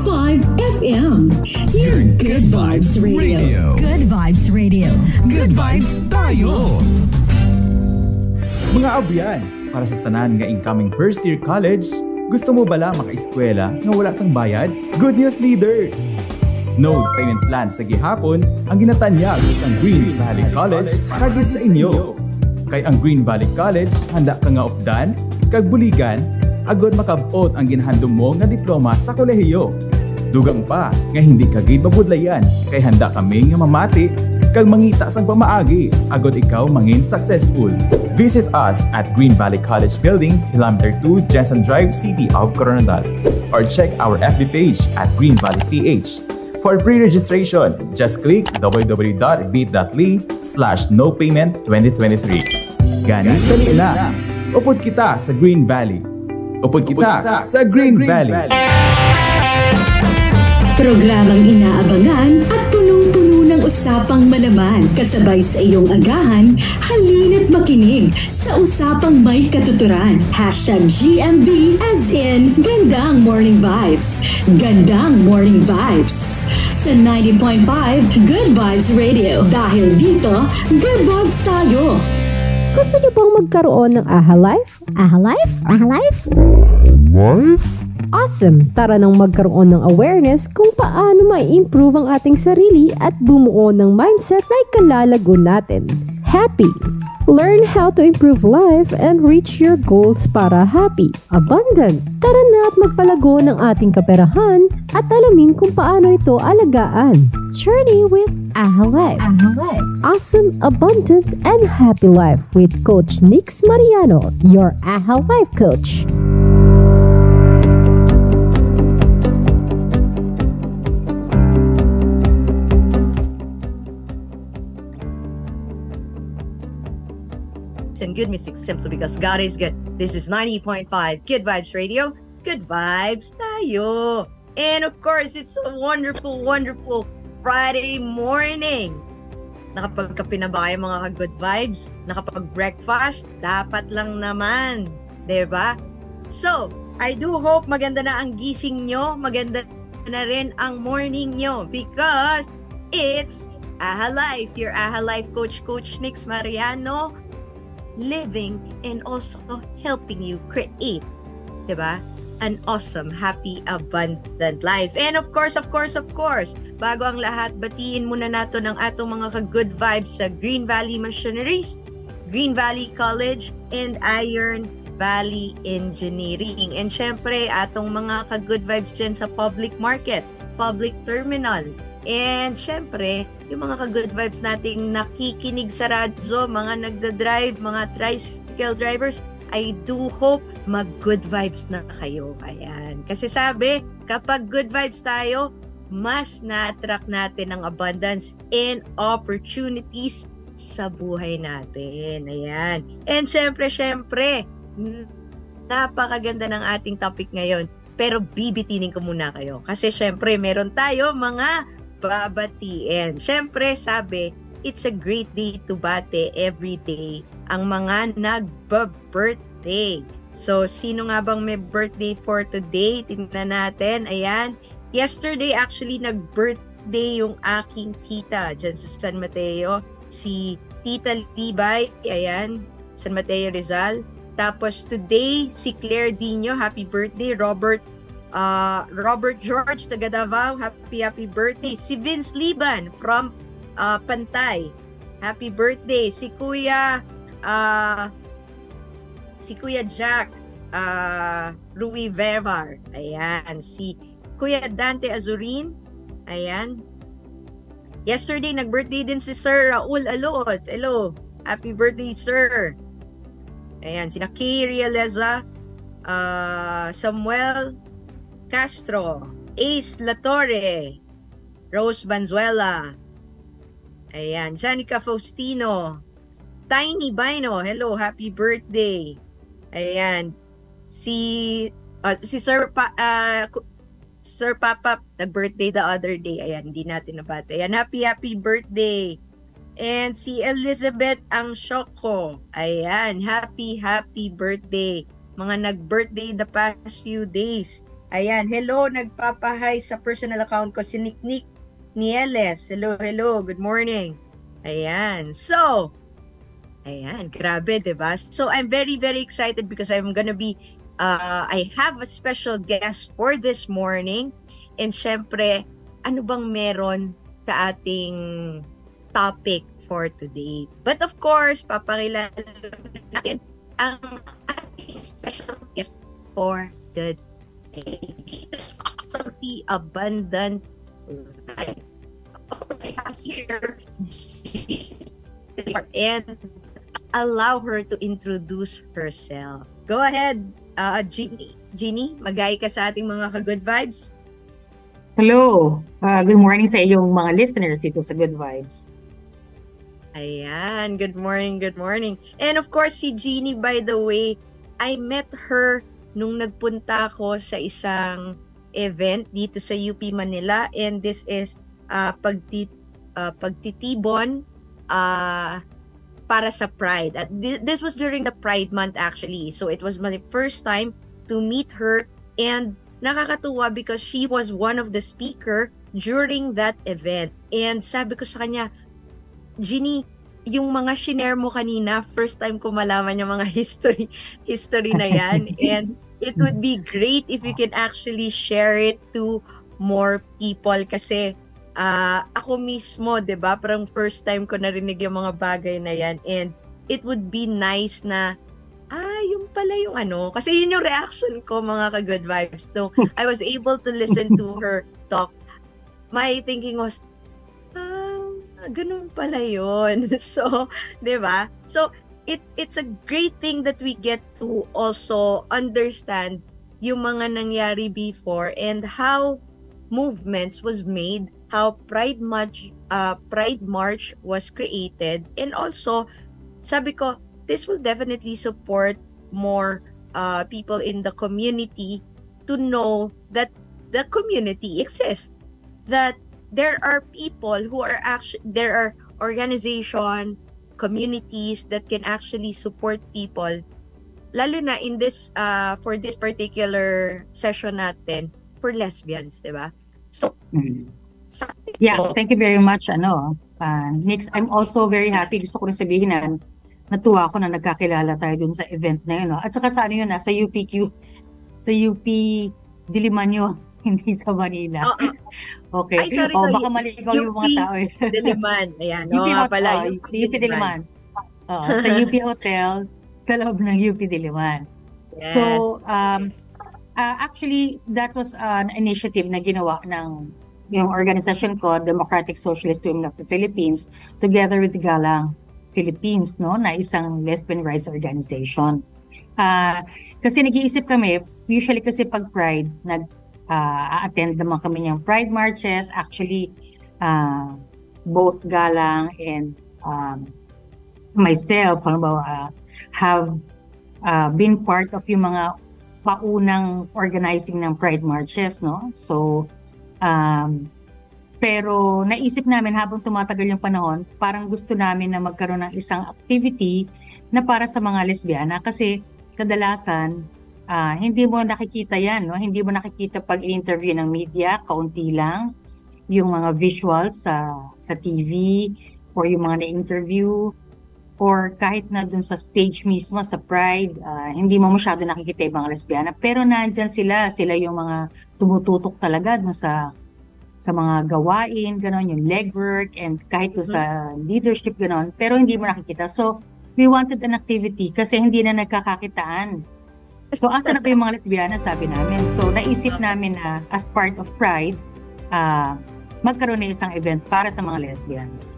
FM. Your Good Vibes Radio. Good Vibes Radio. Good vibes tayo. Mga abyan, para sa tanan nga incoming first year college, gusto mo bala maka-eskwela nga wala sang bayad? Good news, leaders! No payment plan sa gihapon ang ginatanyag sa Green Valley College hagit sa inyo. Kay ang Green Valley College handa ka nga opdan, kag buligan, agod makabot ang ginhandom mo nga diploma sa kolehiyo. Dugang pa nga hindi ka gid mabudlayan kay handa kami nga mamati kag mangita sang pamaagi agod ikaw mangin successful. Visit us at Green Valley College Building, Kilometer 2, Jensen Drive, City of Coronadal, or check our FB page at Green Valley PH. For pre-registration, just click www.bit.ly/nopayment2023. Ganit dali lang. Upod kita sa Green Valley. Upod kita sa Green Valley. Programang inaabangan at punong-puno ng usapang malaman kasabay sa iyong agahan, halina't makinig sa usapang may katuturan. #GMV as in Gandang Morning Vibes. Gandang Morning Vibes. Sa 90.5 Good Vibes Radio. Dahil dito, Good Vibes tayo. Gusto niyo bang magkaroon ng AHA Life? AHA Life? AHA Life? Life? Awesome! Tara nang magkaroon ng awareness kung paano ma-improve ang ating sarili at bumuo ng mindset na ikalalago natin. Happy! Learn how to improve life and reach your goals para happy, abundant. Tara na at magpalago ng ating kaperahan at alamin kung paano ito alagaan. Journey with AHA Life. AHA Life. Awesome, abundant, and happy life with Coach Nix Mariano, your AHA Life coach. And good music simply because God is good. This is 90.5 Good Vibes Radio. Good vibes tayo. And of course, it's a wonderful, wonderful Friday morning. Nakapagkape na ba kayo mga ka-good vibes? Nakapag-breakfast? Dapat lang naman. Diba? So, I do hope maganda na ang gising nyo. Maganda na rin ang morning nyo because it's AHA Life. Your AHA Life coach, Coach Nix Mariano, living and also helping you create, diba? An awesome, happy, abundant life. And of course, bago ang lahat, batiin muna nato ng atong mga ka-good vibes sa Green Valley Missionaries, Green Valley College, and Iron Valley Engineering. And syempre, atong mga ka-good vibes din sa public market, public terminal. And syempre, yung mga ka-good vibes nating nakikinig sa radyo, mga nagda-drive, mga tricycle drivers, I do hope mag-good vibes na kayo. Ayan. Kasi sabi, kapag good vibes tayo, mas na-attract natin ang abundance and opportunities sa buhay natin. Ayan. And syempre, napakaganda ng ating topic ngayon. Pero bibitinin ko muna kayo. Kasi syempre, meron tayo mga babatiin. Syempre, sabi, it's a great day to bate every day ang mga nagba-birthday. So, sino nga bang may birthday for today? Tingnan natin. Ayan. Yesterday, actually, nag-birthday yung aking tita dyan sa San Mateo. Si Tita Libay. Ayan. San Mateo, Rizal. Tapos, today, si Claire Dino. Happy birthday. Robert George taga Davao, happy birthday. Si Vince Liban from Pantay, happy birthday. Si Kuya Jack Rui Vervar, ayan. Si Kuya Dante Azurin, ayan. Yesterday nag-birthday din si Sir Raul Alot. Hello, happy birthday sir. Ayan, sina Kay Realeza, Samuel Castro, Ace Latorre, Rose Banzuela, ayan, Janica Faustino, Tiny Bino, hello, happy birthday. Ayan, si Sir Papa, nag-birthday the other day. Ayan, hindi natin nabate. Ayan, happy birthday. And si Elizabeth Angshoko, ayan, happy birthday. Mga nag-birthday the past few days. Ayan, hello, nagpapahay sa personal account ko si Nick Nieles. Hello, good morning. Ayan, so, ayan, grabe, diba? So, I'm very, very excited because I'm gonna be, I have a special guest for this morning. And syempre, ano bang meron sa ating topic for today? But of course, papakilala natin ang ating special guest for the day. This Sophie Abundant Life. Okay, I'm here and allow her to introduce herself. Go ahead, Jeannie, magay ka sa ating mga ka-good vibes. Hello. Good morning sa iyong mga listeners dito sa Good Vibes. Ayan, good morning. And of course, si Jeannie, by the way, I met her nung nagpunta ako sa isang event dito sa UP Manila, and this is pagtitibon para sa Pride. At this was during the Pride month actually. So it was my first time to meet her, and nakakatuwa because she was one of the speaker during that event. And sabi ko sa kanya, Jeannie, yung mga shinare mo kanina, first time ko malaman yung mga history na yan. And it would be great if you can actually share it to more people kasi ako mismo, 'di ba? Parang first time ko narinig yung mga bagay na yan, and it would be nice na yung pala yung ano, kasi yun yung reaction ko, mga ka-good vibes. So I was able to listen to her talk. My thinking was, ganun pala yun. So, 'di ba? So it's a great thing that we get to also understand yung mga nangyari before and how movements was made, how Pride March was created, and also sabi ko, this will definitely support more people in the community to know that the community exists, that there are people who are actually, there are organization, communities that can actually support people, lalo na in this for this particular session natin for lesbians, di ba? So yeah, thank you very much, Nix. I'm also very happy. Gusto ko rin sabihin na natuwa ako na nagkakilala tayo dun sa event na yun. At saka sa yun, sa UPQ, sa UP Diliman yun, hindi sa Manila. Okay. Ay, sorry. Baka maligaw yung mga tao. Diliman. Ayan, UP Diliman. Sa UP Hotel, sa loob ng UP Diliman. Yes. So, actually, that was an initiative na ginawa ng yung organization ko, Democratic Socialist Women of the Philippines, together with Galang Philippines, no, na isang lesbian rights organization. Kasi nag-iisip kami, usually kasi pag Pride, attend naman kami ng Pride marches. Actually, both Galang and myself, have been part of yung mga paunang organizing ng Pride marches, no? So, pero naisip namin habang tumatagal yung panahon, parang gusto namin na magkaroon ng isang activity na para sa mga lesbiana kasi kadalasan hindi mo nakikita yan, no? Hindi mo nakikita pag in-interview ng media, kaunti lang yung mga visuals sa TV or yung mga na-interview or kahit na dun sa stage mismo sa Pride, hindi mo masyado nakikita yung mga lesbiana, pero nandyan sila yung mga tumututok talaga dun sa mga gawain, gano'n, yung legwork, and kahit to sa leadership, gano'n, pero hindi mo nakikita. So, we wanted an activity kasi hindi na nagkakakitaan. So, asa na ba yung mga lesbiana, sabi namin. So, naisip namin na as part of Pride, magkaroon na isang event para sa mga lesbians.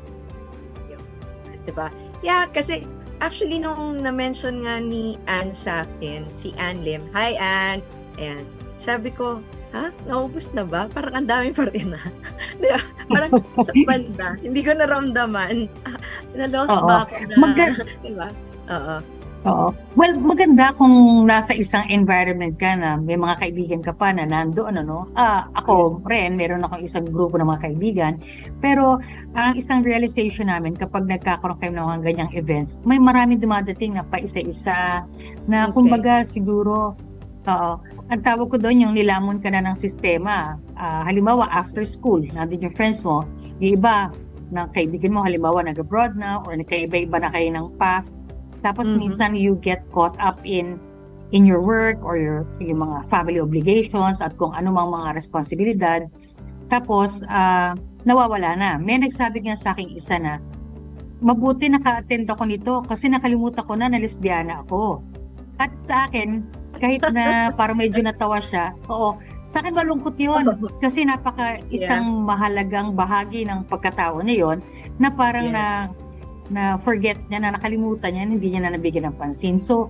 Diba? Yeah, kasi actually nung na-mention nga ni Ann sa akin, si Ann Lim, hi Ann, ayan, sabi ko, naubos na ba? Parang ang dami pa rin diba? Parang sa banda, hindi ko naramdaman. Na-lost ba ako na? Diba? Oo. Well, maganda kung nasa isang environment ka na may mga kaibigan ka pa na nandoon, ako rin, meron akong isang grupo ng mga kaibigan. Pero ang isang realization namin kapag nagkakaroon kayo ng mga ganyang events, may maraming dumadating na pa isa-isa na kumbaga siguro Oo. Ang tawag ko doon yung nilamon ka na ng sistema. Halimbawa, after school, nandun yung friends mo, yung iba na kaibigan mo, halimbawa, nag-abroad na or nagkaiba-iba na kayo ng path. Tapos minsan you get caught up in your work or yung mga family obligations at kung ano mang mga responsibilidad. Tapos, nawawala na. May nagsabi nga sa akin isa na, mabuti naka-attend ako nito kasi nakalimutan ko na lesbiana ako. At sa akin, kahit na parang medyo natawa siya, oo, sa akin malungkot yun. Kasi isang mahalagang bahagi ng pagkatao niya yun na parang na forget niya, na nakalimutan niya, hindi niya na nabigyan ng pansin. So,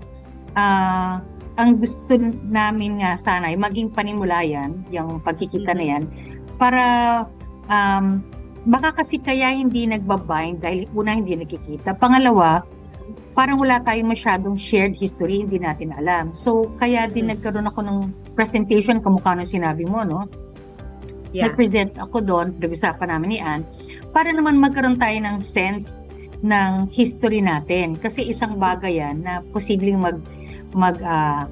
ang gusto namin nga sana ay maging panimulayan, yung pagkikita na yan, para baka kasi kaya hindi nagbabind dahil una hindi nakikita. Pangalawa, parang wala tayong masyadong shared history, hindi natin alam. So, kaya din nagkaroon ako ng presentation, kamukha ng sinabi mo, no? Yeah. Nag-present ako doon, pag-usapan namin ni Ann, para naman magkaroon tayo ng sense ng history natin. Kasi isang bagay yan na posibleng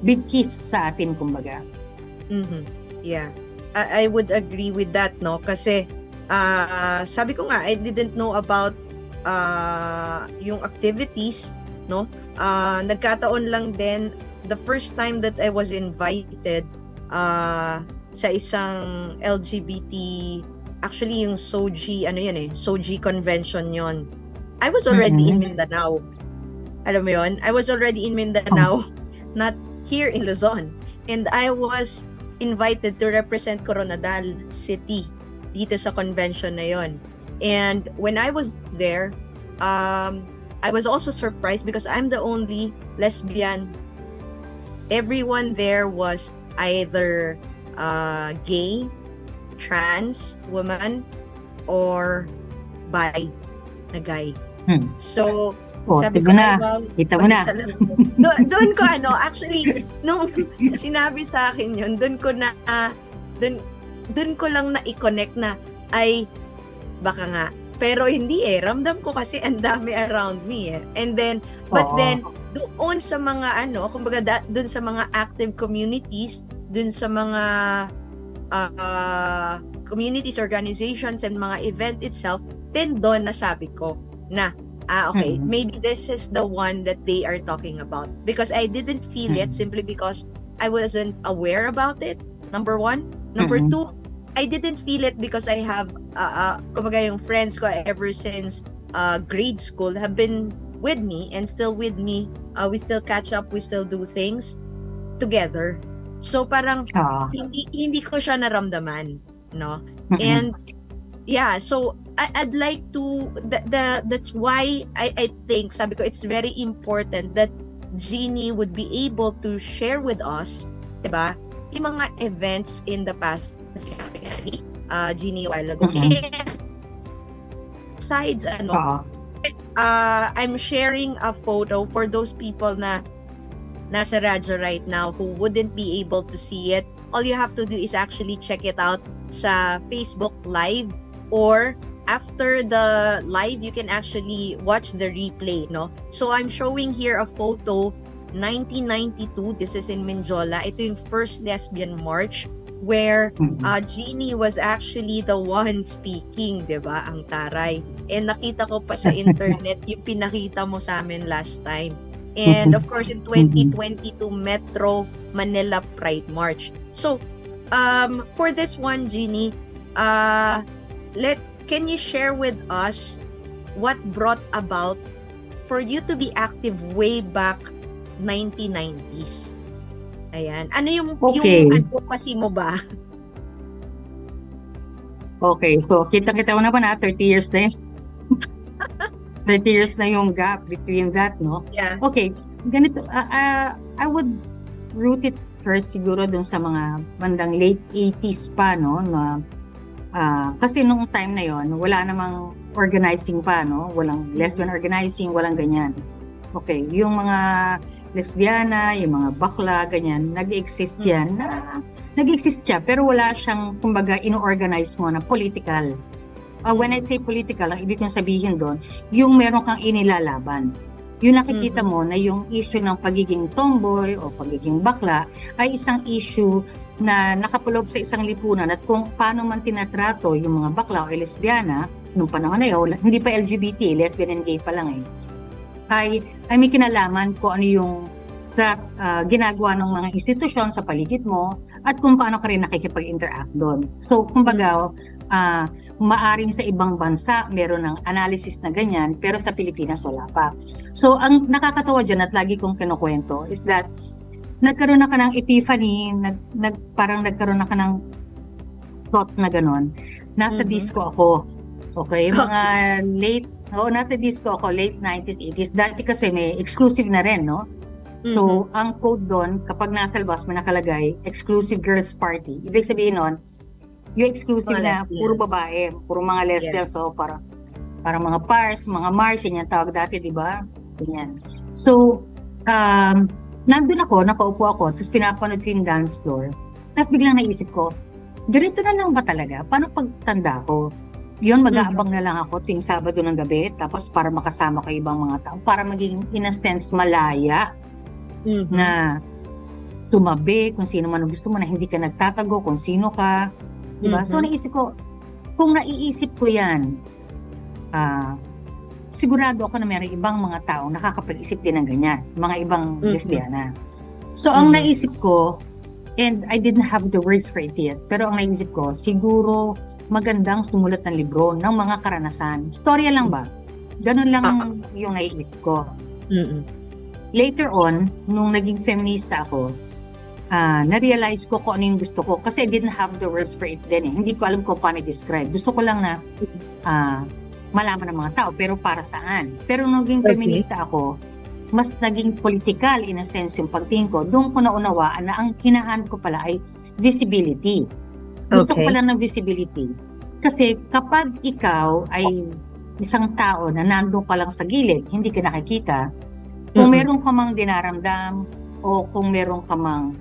big kiss sa atin, kumbaga. Yeah. I would agree with that, no? Kasi, sabi ko nga, I didn't know about yung activities, no? Nagkataon lang din, the first time that I was invited sa isang LGBT, actually yung SOGI, SOGI convention yon. I was already in Mindanao. Alam mo yun? I was already in Mindanao, not here in Luzon. And I was invited to represent Coronadal City dito sa convention na yon. And when I was there, I was also surprised because I'm the only lesbian. Everyone there was either gay, trans woman, or bi na guy. So, sabi ko na, kita mo na. Doon ko actually, nung sinabi sa akin yun, doon ko lang na-i-connect na, ay, baka nga. Pero hindi ramdam ko kasi ang dami around me And then, but then, doon sa mga kumbaga doon sa mga active communities, doon sa mga communities, organizations, and mga event itself, then doon nasabi ko na, okay, maybe this is the one that they are talking about. Because I didn't feel it simply because I wasn't aware about it, number one. Number two, I didn't feel it because I have, kumbaga yung friends ko ever since grade school have been with me and still with me. We still catch up, we still do things together. So parang hindi ko siya naramdaman, no? And yeah, so I'd like to, that's why I think, sabi ko, it's very important that Jeannie would be able to share with us, diba, yung mga events in the past, sabi nga ni Jeannie a while ago. And besides, I'm sharing a photo for those people na nasa radyo right now who wouldn't be able to see it. All you have to do is actually check it out sa Facebook Live, or after the live, you can actually watch the replay, no? So I'm showing here a photo, 1992, this is in Minjola. Ito yung first lesbian march where Jeannie was actually the one speaking, diba? Ang taray. And nakita ko pa sa internet yung pinakita mo sa amin last time. And of course, in 2022, Metro Manila Pride March. So, for this one, Jeannie, can you share with us what brought about for you to be active way back 1990s? Ayan. Ano yung advocacy mo ba? Okay, so kita-kita mo na ba na 30 years na yun? 30 years na yung gap between that, no? Yeah. Okay, ganito, I would root it first siguro dun sa mga bandang late 80s pa, no? Na, kasi nung time na yon wala namang organizing pa, no? Walang lesbian organizing, walang ganyan. Okay, yung mga lesbiana, yung mga bakla, ganyan, nag-exist yan. Nag-exist siya, pero wala siyang, kumbaga, ino-organize mo na political. When I say political, ang ibig kong sabihin doon, yung meron kang inilalaban. yung nakikita mo na yung issue ng pagiging tomboy o pagiging bakla ay isang issue na nakapulog sa isang lipunan at kung paano man tinatrato yung mga bakla o lesbiana nung panahon na yun, hindi pa LGBT, lesbian and gay pa lang ay may kinalaman kung ano yung ginagawa ng mga institusyon sa paligid mo at kung paano ka rin nakikipag-interact doon. So, kumbaga, maaring sa ibang bansa meron ng analysis na ganyan, pero sa Pilipinas wala pa. So, ang nakakatawa dyan at lagi kong kinukwento is that nagkaroon na ka ng epiphany, parang nagkaroon na ka ng thought na gano'n. Nasa disco ako. Okay? Mga nasa disco ako, late 90s, 80s. Dati kasi may exclusive na rin, no? So, ang code doon, kapag nasa labas, may nakalagay, exclusive girls party. Ibig sabihin nun, yung exclusive na puro babae, puro mga lesbians, so para mga pars, mga mars, yan yung tawag dati, di ba? Ganyan. So, nandun ako, nakaupo ako, tapos pinapanood ko yung dance floor. Tapos biglang naisip ko, ganito na lang ba talaga? Paano pagtanda ko? Yun, mag-aabang na lang ako tuwing Sabado ng gabi, tapos para makasama ko ibang mga tao, para maging, in a sense, malaya, na tumabi kung sino man ang gusto mo, na hindi ka nagtatago kung sino ka, diba? So naisip ko, kung naiisip ko yan, sigurado ako na mayroong ibang mga tao nakakapag-isip din ng ganyan, mga ibang lesbiana. So ang naisip ko, and I didn't have the words for it yet, pero ang naisip ko, siguro magandang sumulat ng libro ng mga karanasan. Storya lang ba? Ganun lang yung naiisip ko. Later on, nung naging feminista ako, na-realize ko kung ano yung gusto ko. Kasi I didn't have the words for it then. Hindi ko alam kung paano i-describe. Gusto ko lang na malaman ng mga tao, pero para saan? Pero nung naging feminista ako, mas naging political in a sense yung pagtingin ko. Doon ko naunawaan na ang hinahan ko pala ay visibility. Gusto ko pala ng visibility. Kasi kapag ikaw ay isang tao na nandun ka lang sa gilid, hindi ka nakikita, kung meron ka mang dinaramdam o kung meron ka mang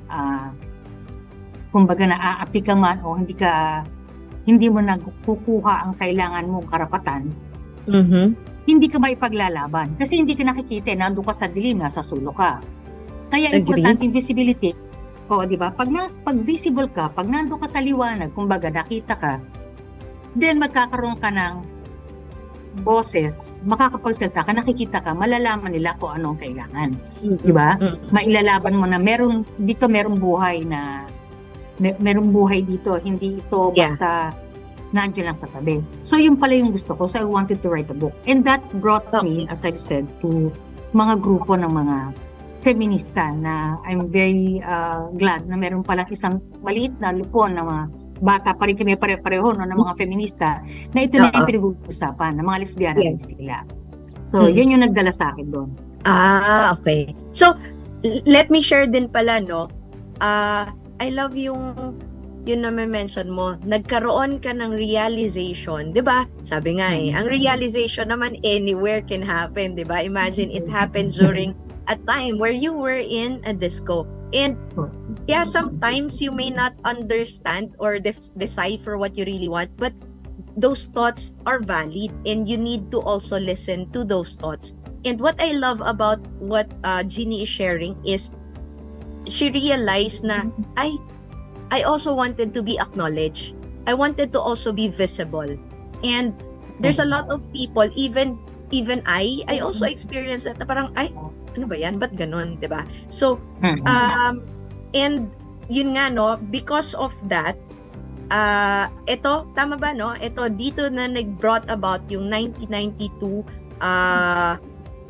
kumbaga naaapi ka man o hindi mo nagkukuha ang kailangan mong karapatan, hindi ka maipaglalaban. Kasi hindi ka nakikita, nandun ka sa dilim, nasa sulo ka. Kaya importante yung visibility. O, di ba? Pag visible ka, pag nandun ka sa liwanag, kumbaga nakita ka, then magkakaroon ka ng boses, makakapagsalita ka, nakikita ka, malalaman nila kung anong kailangan. Diba? Mailalaban mo na merong buhay na merong buhay dito, hindi ito basta nandiyan lang sa tabi. So yun pala yung gusto ko. So I wanted to write a book. And that brought me, as I've said, to mga grupo ng mga feminista na I'm very glad na meron palang isang maliit na lupon na mga bata pa rin kami pare-pareho ng mga feminista na ito na yung pinag-uusapan ng mga lesbiana sila. So, yun yung nagdala sa akin doon. Okay. So, let me share din pala, no? I love yung na may mention mo, nagkaroon ka ng realization, di ba? Sabi nga ang realization naman anywhere can happen, di ba? Imagine it happened during a time where you were in a disco. And yeah, sometimes you may not understand or decipher what you really want, but those thoughts are valid and you need to also listen to those thoughts. And what I love about what Jeannie is sharing is she realized na I also wanted to be acknowledged. I wanted to also be visible. And there's a lot of people, even I also experienced that na parang ano ba yan? Ba't ganun? Diba? So, and yun nga, no, because of that, ito, tama ba, no? Ito, dito na nag-brought about yung 1992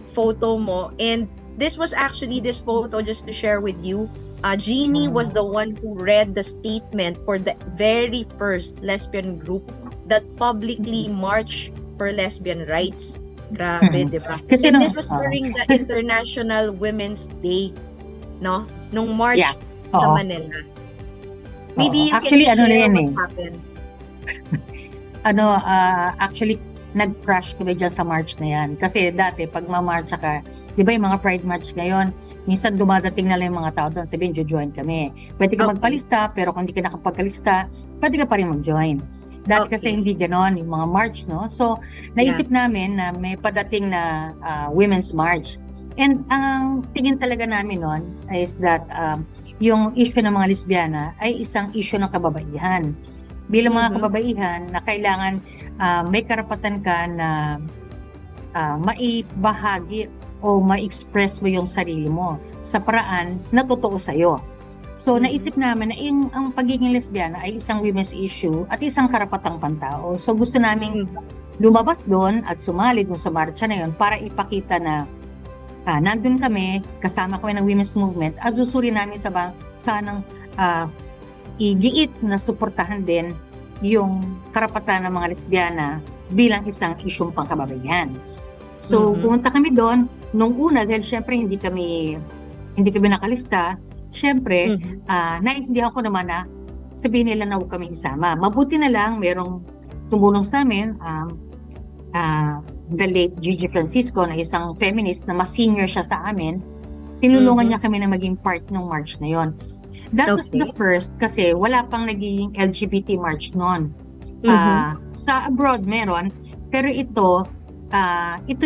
photo mo. And this was actually, this photo, just to share with you, Jeannie was the one who read the statement for the very first lesbian group that publicly marched for lesbian rights. Grabe, di ba? And this was during the International Women's Day, no? Nung March sa Manila. Maybe you actually, can share what happened. Actually, nag-crash kami dyan sa March na yan. Kasi dati, pag ma-march ka, di ba yung mga Pride March ngayon, minsan dumadating na lang yung mga tao doon, sabihin, join kami. Pwede ka magpalista, pero kung hindi ka nakapagkalista, pwede ka pa rin mag-join. Dati kasi hindi ganon, yung mga march, no? So, naisip namin na may padating na Women's March. And ang tingin talaga namin noon is that yung issue ng mga lesbiana ay isang issue ng kababaihan. Bilang mga kababaihan na kailangan may karapatan ka na maibahagi o ma-express mo yung sarili mo sa paraan na totoo sa'yo. So naisip namin na ang pagiging lesbiana ay isang women's issue at isang karapatang pantao. So gusto namin lumabas doon at sumali doon sa marcha na yun para ipakita na nandun kami, kasama kami ng women's movement at susuri namin sanang igiit na suportahan din yung karapatan ng mga lesbiana bilang isang isyong pangkababaihan. So pumunta kami doon nung una dahil syempre hindi kami nakalista. Syempre, naiintindihan ko naman na sabihin nila na huwag kami isama. Mabuti na lang merong tumulong sa amin, the late Gigi Francisco na isang feminist na mas senior siya sa amin. Tinulungan niya kami na maging part ng march na yon. That was the first kasi wala pang naging LGBT march noon. Sa abroad meron, pero ito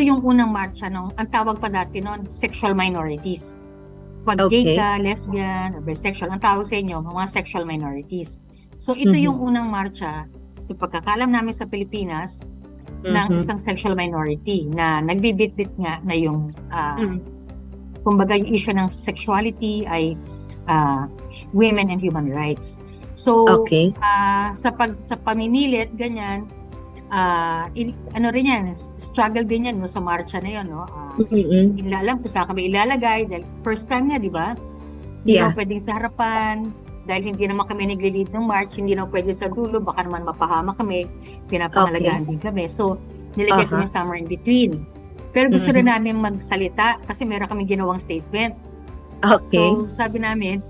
yung unang marcha ang tawag pa dati noon, sexual minorities. Pag gay ka, lesbian, or bisexual, ang tawag sa inyo, mga sexual minorities. So ito yung unang marcha sa pagkakalam namin sa Pilipinas ng isang sexual minority na nagbibitbit nga na yung kumbaga yung issue ng sexuality ay women and human rights. So sa pamimilit ganyan ano rin yan, struggle din yan no, sa marcha na yun, no? Hindi alam kung saan kami ilalagay dahil first time nga, di ba? Hindi na pwedeng sa harapan dahil hindi naman kami nag-lead ng march, hindi na pwede sa dulo, baka naman mapahama kami, pinapangalagaan din kami. So, nilagay kami somewhere in between. Pero gusto rin namin magsalita kasi meron kami ginawang statement. So, sabi namin,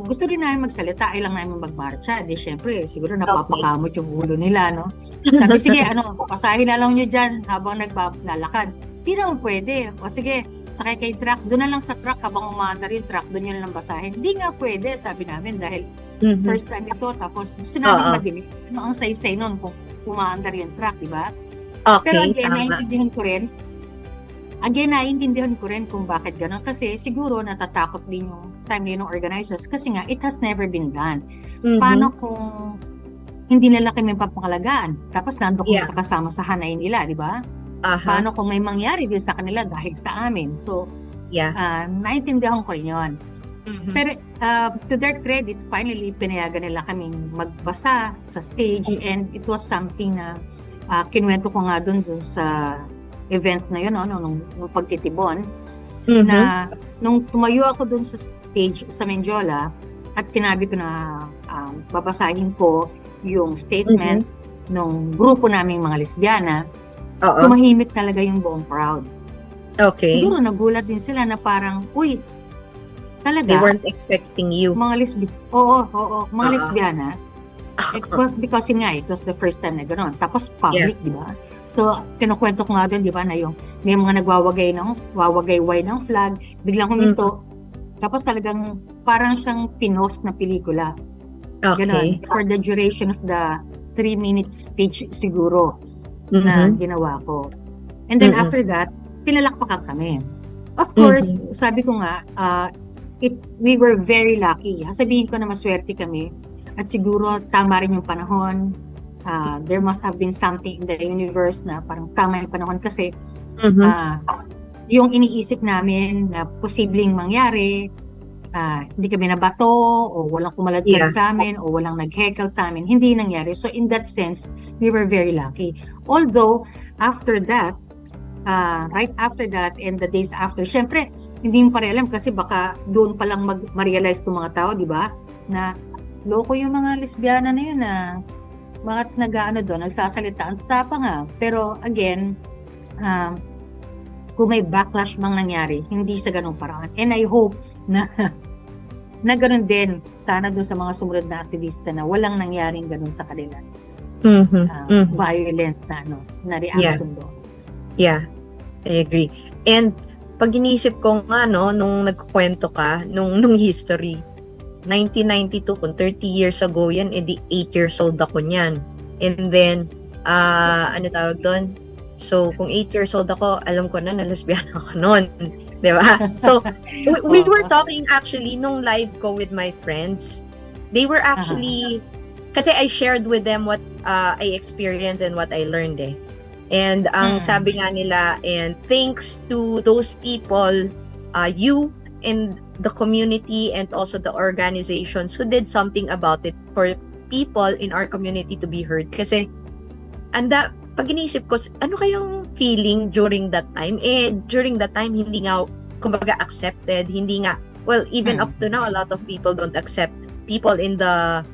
gusto rin namin magsalita, ay lang namin magmarcha. Di syempre, siguro napapakamot yung ulo nila, no? Sabi, sige, pasahin na lang nyo dyan habang naglalakad. Di naman pwede. O sige, sakay kay truck, doon na lang sa truck habang umaandar yung truck, doon yun lang basahin. Di nga pwede, sabi namin, dahil first time ito, tapos gusto namin madinig. Ano ang say-say nun kung umaandar yung truck, di ba? Pero again, naiintindihan ko rin kung bakit gano'n. Kasi siguro natatakot din yung time ng organizers kasi nga, it has never been done. Paano kung hindi nila kami papangalagaan? Tapos nandun kami sa kasama sa hanay nila, di ba? Paano kung may mangyari din sa kanila dahil sa amin? So, naiintindihan ko rin yun. Pero to their credit, finally, pinayagan nila kaming magbasa sa stage and it was something na kinuwento ko nga dun sa event na yun, nung pagtitibon, na nung tumayo ako dun sa stage sa Mendiola at sinabi ko na babasahin ko yung statement nung grupo naming mga lesbiana, tumahimik talaga yung buong crowd. Siguro nagulat din sila na parang, uy, talaga? They weren't expecting you. Mga lesbiana. Because yun nga, it was the first time na gano'n. Tapos public, di ba? So, kinukwento ko nga doon, di ba, na yung may mga wawagay-way ng flag, biglang huminto. Tapos talagang parang siyang pinost na pelikula. Ganon, for the duration of the 3-minute speech siguro na ginawa ko. And then after that, pinalakpakan kami. Of course, sabi ko nga, we were very lucky. Sabihin ko na maswerte kami. At siguro tama rin yung panahon. There must have been something in the universe na parang tama yung panahon kasi yung iniisip namin na posibleng mangyari, hindi kami nabato o walang kumaladkad sa amin o walang nag-heckle sa amin, hindi nangyari. So in that sense, we were very lucky. Although, after that, right after that and the days after, syempre, hindi mo pa rin alam kasi baka doon pa lang ma-realize ng mga tao, di ba? Na loko yung mga lesbiana na yun na mga nagsasalita, ang tapa nga. Pero again, kung may backlash mang nangyari, hindi sa ganung paraan. And I hope na ganun din sana doon sa mga sumunod na aktivista na walang nangyaring ganun sa kanila. Violent na reaction doon. Yeah, I agree. And pag inisip ko nga, nung nagkukwento ka, nung history, 1992, kung 30 years ago yan, edi 8 years old ako niyan. And then, ano tawag doon? So, kung 8 years old ako, alam ko na lesbian ako noon. Di ba? So, we were talking actually nung live ko with my friends. They were actually, kasi I shared with them what I experienced and what I learned eh. And ang sabi nga nila, and thanks to those people, you and the community and also the organizations who did something about it for people in our community to be heard. Kasi, pag inisip ko, ano kayang feeling during that time? During that time, hindi nga, kumbaga, accepted. Hindi nga, well, even up to now, a lot of people don't accept people in the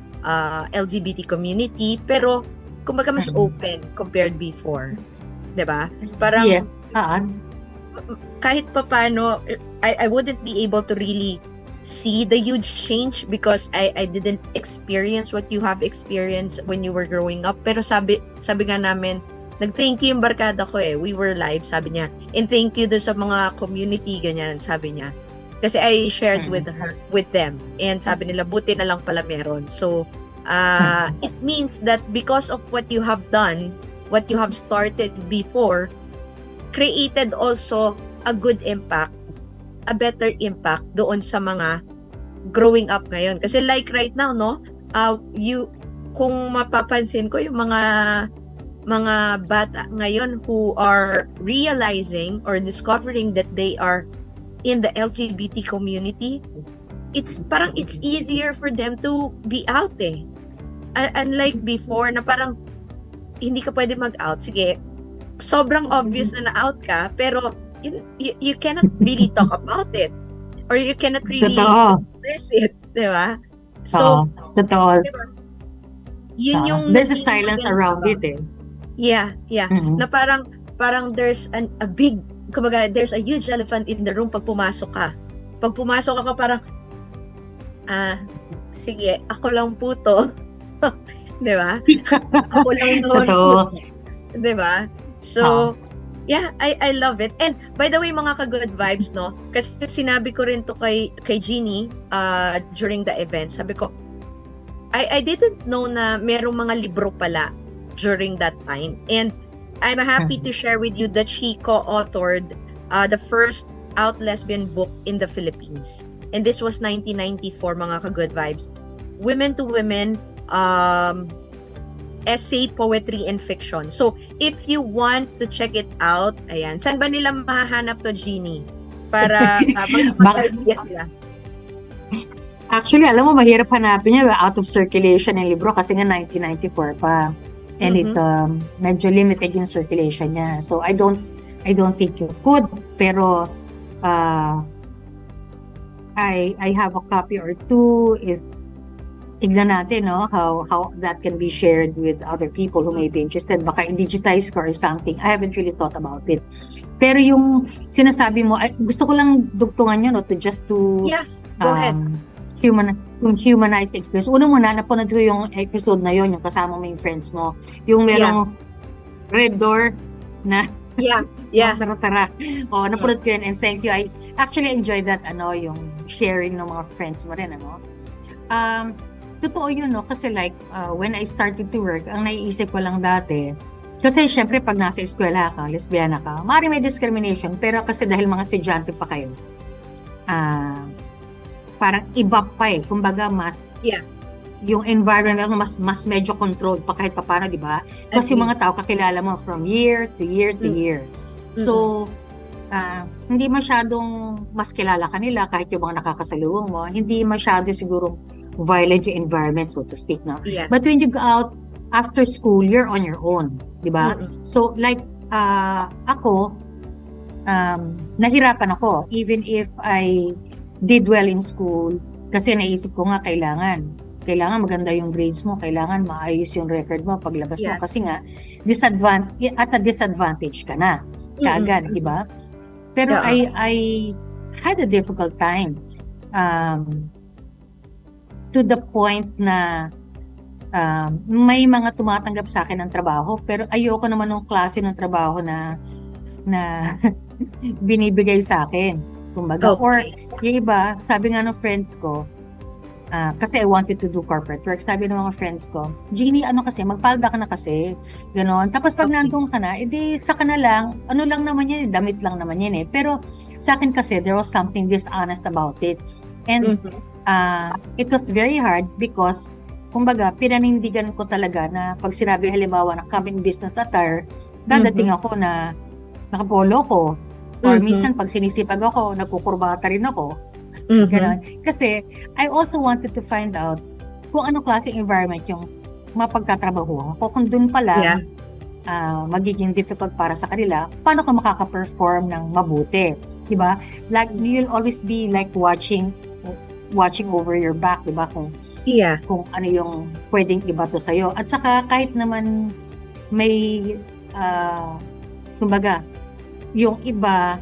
LGBT community. Pero, kumbaga, mas open compared before. Diba? Parang, yes. Kahit pa paano, I wouldn't be able to really see the huge change because I didn't experience what you have experienced when you were growing up. Pero sabi nga namin, nag-thank you yung barkada ko eh. We were live, sabi niya. And thank you doon sa mga community, ganyan, sabi niya. Kasi I shared with them. And sabi nila, buti na lang pala meron. So, it means that because of what you have done, what you have started before, created also a good impact, a better impact doon sa mga growing up ngayon. Kasi like right now, no? Kung mapapansin ko, yung mga bata ngayon who are realizing or discovering that they are in the LGBT community, it's easier for them to be out eh. Unlike before na parang hindi ka pwede mag-out. Sige, sobrang obvious na na-out ka, pero you cannot really talk about it. Or you cannot really express it. Diba? So, totoo. Diba? Yun yung there's a silence around it eh. Yeah. Na parang there's a big, kumbaga, there's a huge elephant in the room pag pumasok ka. Pag pumasok ka parang, sige, ako lang po to. Diba? Ako lang noon. Diba? So, yeah, I love it. And by the way, mga ka-good vibes, no? Kasi sinabi ko rin to kay Jeannie during the event. Sabi ko, I didn't know na merong mga libro pala during that time. And I'm happy to share with you that she co-authored the first out lesbian book in the Philippines. And this was 1994, mga ka-good vibes. Women to Women, essay, poetry, and fiction. So, if you want to check it out, ayan, saan ba nila mahahanap to, Jeannie? Para mag-idea sila. Actually, alam mo, mahirap hanapin niya, out of circulation yung libro kasi nga 1994 pa. And it medyo limited yung circulation niya. So, I don't think you could, pero I have a copy or two if tignan natin, no, how that can be shared with other people who may be interested. Baka i-digitize ko or something. I haven't really thought about it. Pero yung sinasabi mo, gusto ko lang dugtungan yun, no, to go ahead. Humanized experience. Una muna, napanood ko yung episode na yun, yung kasama mo yung friends mo. Yung merong red door na sara-sara. Napanood ko yun, and thank you. I actually enjoyed that, yung sharing ng mga friends mo rin, totoo yun, no? Kasi like, when I started to work, ang naiisip ko lang dati, kasi syempre pag nasa eskwela ka, lesbiana ka, maaaring may discrimination, pero kasi dahil mga estudyante pa kayo, parang iba pa eh. Kumbaga, mas, yung environment mas medyo controlled pa kahit pa paano, di ba? Kasi yung mga tao kakilala mo from year to year to year. So, hindi masyadong mas kilala kanila kahit yung mga nakakasalubong mo. Hindi masyado siguro violent yung environment, so to speak, no? Yeah. But when you go out after school, you're on your own, di ba? So, like, ako, nahirapan ako, even if I did well in school, kasi naisip ko nga, kailangan maganda yung grades mo, kailangan maayos yung record mo paglabas mo, kasi nga, at a disadvantage ka na, kaagad, di ba? Pero I had a difficult time, to the point na may mga tumatanggap sa akin ng trabaho, pero ayoko naman ng klase ng trabaho na binibigay sa akin. Kumbaga, or yung iba, sabi nga ng friends ko, kasi I wanted to do corporate work. Sabi ng mga friends ko, Jeannie, magpalda ka na kasi. Ganon. Tapos pag nandun ka na, edi sa ka na lang, ano lang naman yan, damit lang naman yan eh. Pero sa akin kasi, there was something dishonest about it. And it was very hard because, kumbaga, pinanindigan ko talaga na pag sinabi halimbawa na coming business attire, dadating ako na nakapolo ko. Or minsan pag sinisipag ako, nagkukurbata rin ako. Ganon. Kasi I also wanted to find out kung ano klaseng environment yung mapagtatrabaho ako. Kung dun pala magiging difficult para sa kanila, paano ka makaka-perform ng mabuti? Diba? Like, you'll always be like watching over your back, diba? Kung ano yung pwedeng ibato sa'yo. At saka kahit naman may kumbaga, yung iba,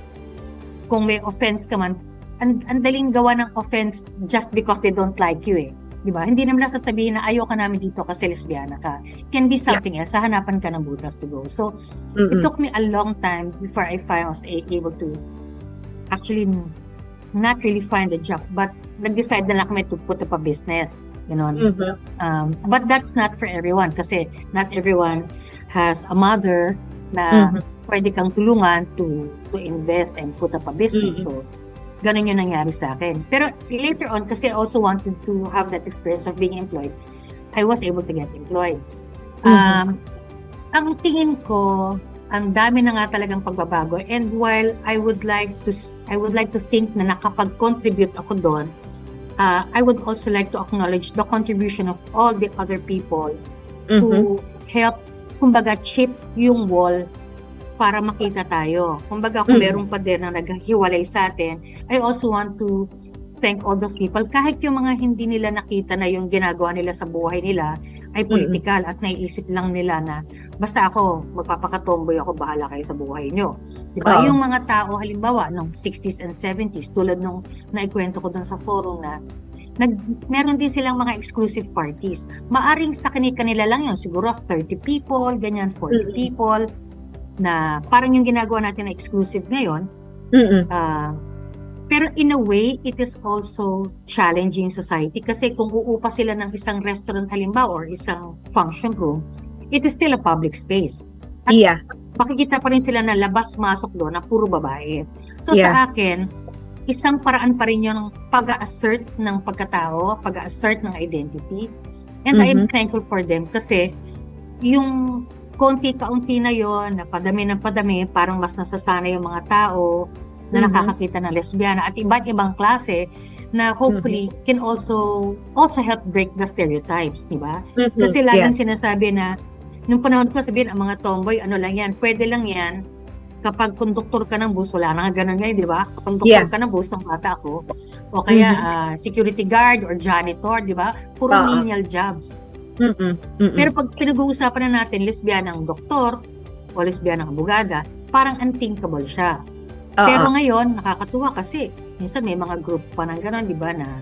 kung may offense ka man, ang daling gawa ng offense just because they don't like you eh. Diba? Hindi naman lang sasabihin na ayoko namin dito kasi lesbiana ka. Can be something else. Hahanapan ka ng butas to go. So, it took me a long time before I was able to actually not really find a job, but nag-decide na lang kami to put up a business. You know? But that's not for everyone kasi not everyone has a mother na pwede kang tulungan to invest and put up a business. So, ganun yung nangyari sa akin. Pero later on, kasi I also wanted to have that experience of being employed, I was able to get employed. Ang tingin ko, ang dami na nga talagang pagbabago. And while I would like to think na nakapag-contribute ako doon, I would also like to acknowledge the contribution of all the other people who help, kumbaga, chip yung wall para makita tayo. Kumbaga, kung meron pa din na naghiwalay sa atin, I also want to thank all those people. Kahit yung mga hindi nila nakita na yung ginagawa nila sa buhay nila ay political at naiisip lang nila na basta ako, magpapakatomboy ako, bahala kayo sa buhay nyo. Diba? Yung mga tao, halimbawa, nung 60s and 70s, tulad nung naikwento ko dun sa forum na meron din silang mga exclusive parties. Maaring sa kanila lang yun, siguro 30 people, ganyan, 40 people, na parang yung ginagawa natin na exclusive ngayon. Pero in a way, it is also challenging society kasi kung uupa sila ng isang restaurant halimbawa or isang function room, it is still a public space. At makikita pa rin sila na labas-masok doon na puro babae. So sa akin, isang paraan pa rin yun ng pag-assert ng pagkatao, pag-assert ng identity. And I am thankful for them kasi yung konti-kaunti na yon, na padami ng padami, parang mas nasasanay yung mga tao na nakakakita ng lesbiana at iba't ibang klase na hopefully can also help break the stereotypes, di ba? Kasi laging sinasabi na, nung panahon ko sabihin, ang mga tomboy, ano lang yan, pwede lang yan kapag konduktor ka ng bus, wala na nga ganun ngayon, di ba? Konduktor ka ng bus, ng bata ako, o kaya security guard or janitor, di ba? Puro menial jobs. Pero pag pinag-uusapan na natin lesbianang doktor o lesbianang abogada, parang unthinkable siya. Pero ngayon, nakakatuwa kasi minsan may mga group pa ng gano'n, di ba, na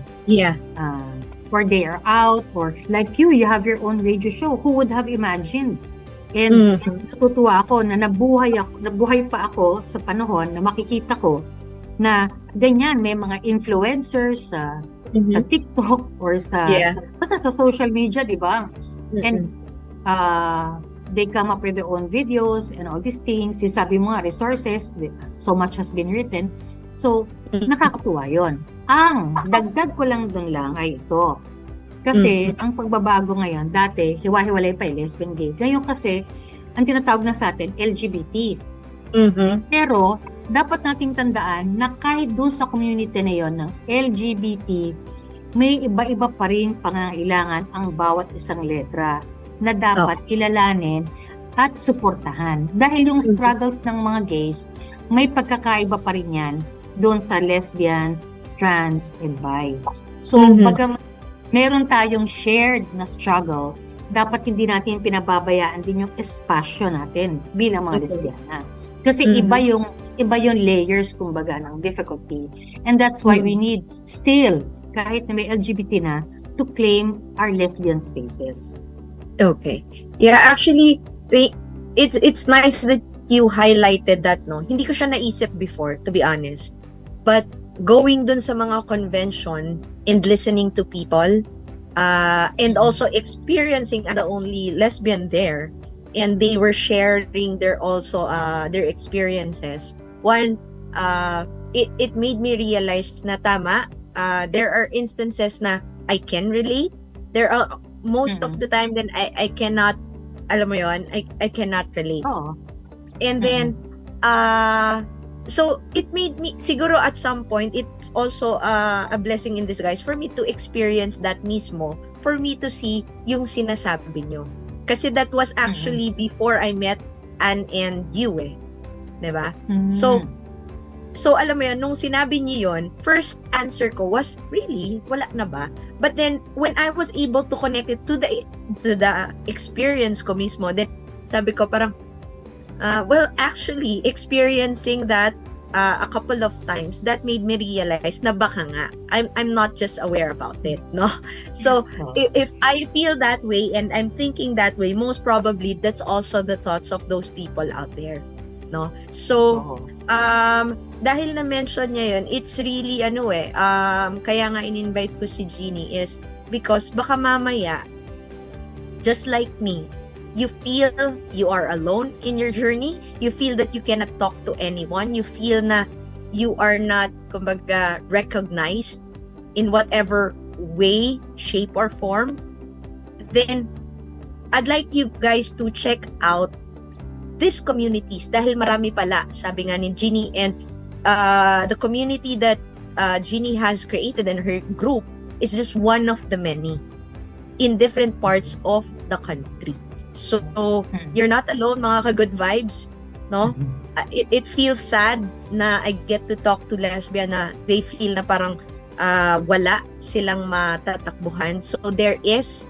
where they are out, or like you have your own radio show. Who would have imagined? And natutuwa ako na nabuhay pa ako sa panahon na makikita ko na ganyan, may mga influencers sa TikTok or basta sa social media, di ba? And they come up with their own videos and all these things. Sabi mo nga, resources, so much has been written. So, nakakatuwa yon. Ang dagdag ko lang doon lang ay ito. Kasi, ang pagbabago ngayon, dati, hiwa-hiwalay pa lesbian, gay. Ngayon kasi, ang tinatawag na sa atin, LGBT. Pero, dapat nating tandaan na kahit doon sa community na yon ng LGBT, may iba-iba pa rin pangangailangan ang bawat isang letra na dapat kilalanin at suportahan. Dahil yung struggles ng mga gays, may pagkakaiba pa rin yan doon sa lesbians, trans, and bi. So, meron tayong shared na struggle, dapat hindi natin pinababayaan din yung espasyo natin bilang mga lesbiana. Kasi iba yung layers, kumbaga, ng difficulty. And that's why we need still, kahit na may LGBT na, to claim our lesbian spaces. Okay. Yeah, actually, it's nice that you highlighted that, no? Hindi ko siya naisip before, to be honest. But going dun sa mga convention and listening to people, and also experiencing the only lesbian there, and they were sharing their experiences. One, it made me realize na tama, there are instances na I can relate. There are most of the time then I cannot, alam mo yon, I cannot relate. And then so it made me, siguro at some point it's also a blessing in disguise for me to experience that mismo, for me to see yung sinasabi nyo. Kasi that was actually before I met Anne and you, diba? So alam mo yun, nung sinabi niyo yun, first answer ko was, really? Wala na ba? But then, when I was able to connect it to the experience ko mismo, then sabi ko parang, well, actually, experiencing that a couple of times, that made me realize na baka nga, I'm not just aware about it, no? So, if I feel that way and I'm thinking that way, most probably, that's also the thoughts of those people out there, no? So, dahil na-mention niya yun, it's really, kaya nga in-invite ko si Jeannie is because baka mamaya, just like me, you feel you are alone in your journey, you feel that you cannot talk to anyone, you feel na you are not, kumbaga, recognized in whatever way, shape, or form, then I'd like you guys to check out these communities dahil marami pala, sabi nga ni Jeannie, and the community that Jeannie has created in her group is just one of the many in different parts of the country. So you're not alone, mga ka-good vibes, no? It feels sad na I get to talk to lesbian na they feel na parang wala silang matatakbuhan. So there is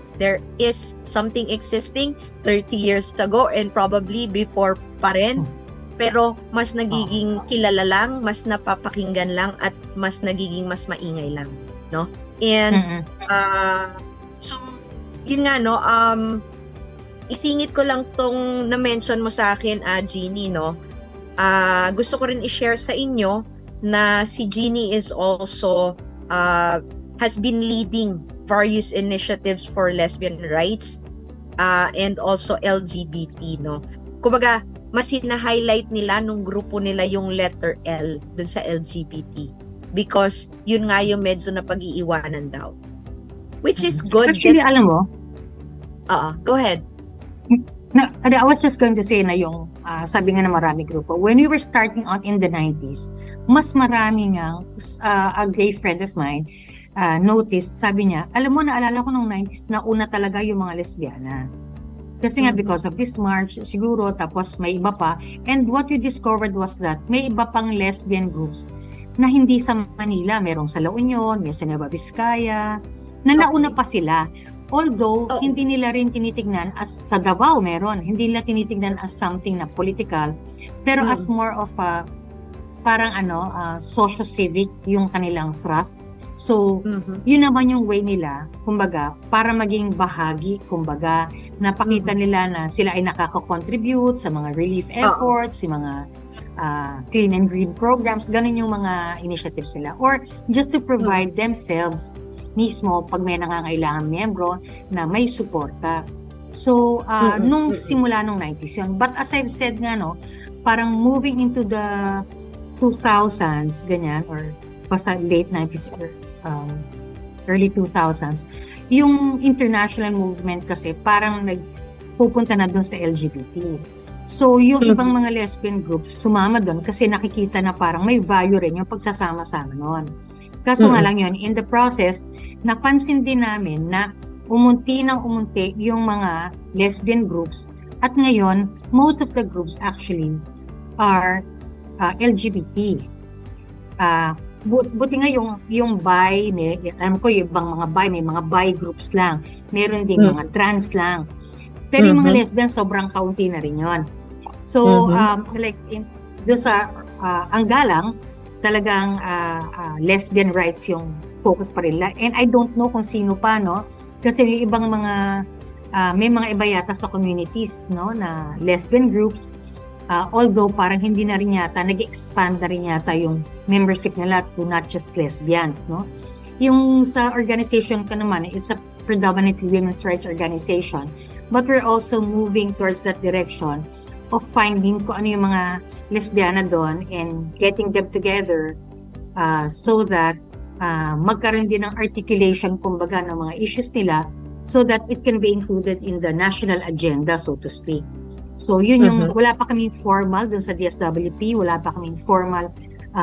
something existing 30 years ago and probably before pa rin, pero mas nagiging kilala lang, mas napapakinggan lang, at mas nagiging mas maingay lang, no? And so yun nga, no, isingit ko lang tong na-mention mo sa akin, Jeannie, no? Gusto ko rin i-share sa inyo na si Jeannie is also has been leading various initiatives for lesbian rights and also LGBT, no? Kumbaga, mas hina-highlight nila nung grupo nila yung letter L dun sa LGBT because yun nga yung medyo na pag-iiwanan daw. Which is good. Actually, alam mo? Go ahead. No, I was just going to say na yung sabi nga na marami grupo. When we were starting out in the 90s, mas marami nga a gay friend of mine noticed, sabi niya, alam mo, naalala ko nung 90s na una talaga yung mga lesbiana. Kasi nga because of this march, siguro, tapos may iba pa. And what you discovered was that may iba pang lesbian groups na hindi sa Manila. Merong sa La Union, may sa Nueva Vizcaya, na nauna pa sila. Although, hindi nila rin tinitignan as, sa Davao meron, hindi nila tinitignan as something na political, pero as more of a, parang socio-civic yung kanilang thrust. So, yun naman yung way nila, kumbaga, para maging bahagi, kumbaga, napakita nila na sila ay nakaka-contribute sa mga relief efforts, yung mga clean and green programs, ganun yung mga initiatives nila. Or just to provide themselves mismo pag may nangangailangan miyembro na may suporta. So, nung simula nung 90s yun. But as I've said nga, no, parang moving into the 2000s, ganyan, or basta late 90s or early 2000s, yung international movement kasi parang nagpupunta na doon sa LGBT. So, yung ibang mga lesbian groups sumama doon kasi nakikita na parang may value rin yung pagsasama-sama noon. Kaso nga lang yun, in the process, napansin din namin na umunti yung mga lesbian groups, at ngayon, most of the groups actually are LGBT. Buti nga yung bi, alam ko yung ibang mga bi, may mga bi groups lang. Meron din mga trans lang. Pero yung mga lesbian, sobrang kaunti na rin yun. So, doon sa ang galang, talagang lesbian rights yung focus pa rin. And I don't know kung sino pa, no? Kasi yung ibang mga, may mga iba yata sa communities, no, na lesbian groups. although parang hindi na rin yata, nag-expand na rin yata yung membership nila to not just lesbians, no? Yung sa organization ko naman, it's a predominantly women's rights organization, but we're also moving towards that direction of finding kung ano yung mga lesbiana doon and getting them together so that magkaroon din ng articulation, kumbaga, ng mga issues nila so that it can be included in the national agenda, so to speak. So yun yung, wala pa kaming formal dun sa DSWP, wala pa kaming formal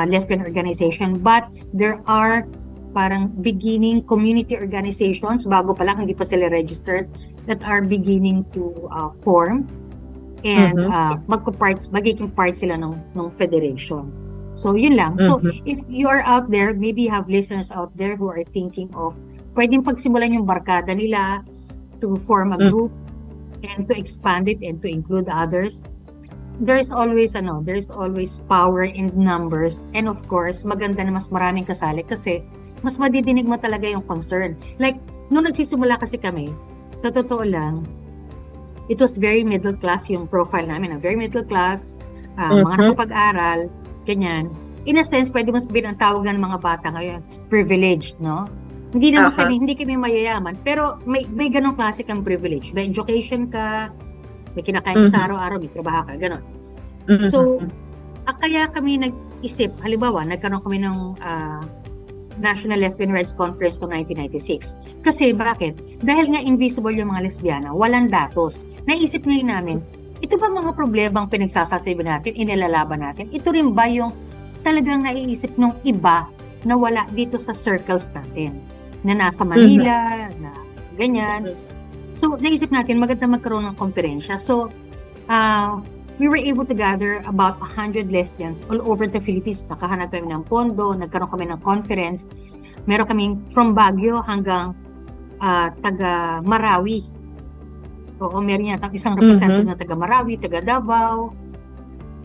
lesbian organization, but there are parang beginning community organizations, bago pa lang, hindi pa sila registered, that are beginning to form and magiging part sila ng federation. So yun lang. So if you are out there, maybe you have listeners out there who are thinking of pwedeng pagsimulan yung barkada nila to form a group and to expand it and to include others. There's always power in numbers, and of course maganda na mas maraming kasali kasi mas madidinig mo talaga yung concern. Like nung nagsisimula kasi kami, sa totoo lang, it was very middle class yung profile namin, very middle class, mga nakapag-aral, ganyan. In a sense, pwede mo sabihin ang tawag ng mga bata ngayon, privileged, no? Hindi naman hindi kami mayayaman, pero may ganong klase kang privilege. May education ka, may kinakain ka sa araw-araw, may trabaho ka, ganon. So, kaya kami nag-isip, halimbawa, nagkaroon kami ng National Lesbian Rights Conference noong 1996. Kasi bakit? Dahil nga invisible yung mga lesbiana, walang datos. Naisip ngayon namin, ito ba mga problemang pinagsasasabi natin, inilalaban natin? Ito rin ba yung talagang naiisip ng iba na wala dito sa circles natin? Na nasa Manila, na ganyan. So, naisip natin, maganda magkaroon ng komperensya. So, we were able to gather about 100 lesbians all over the Philippines. Nakahanap kami ng pondo, nagkaroon kami ng conference. Meron kaming from Baguio hanggang taga Marawi. Oo, meron yata isang representative na taga Marawi, taga Davao.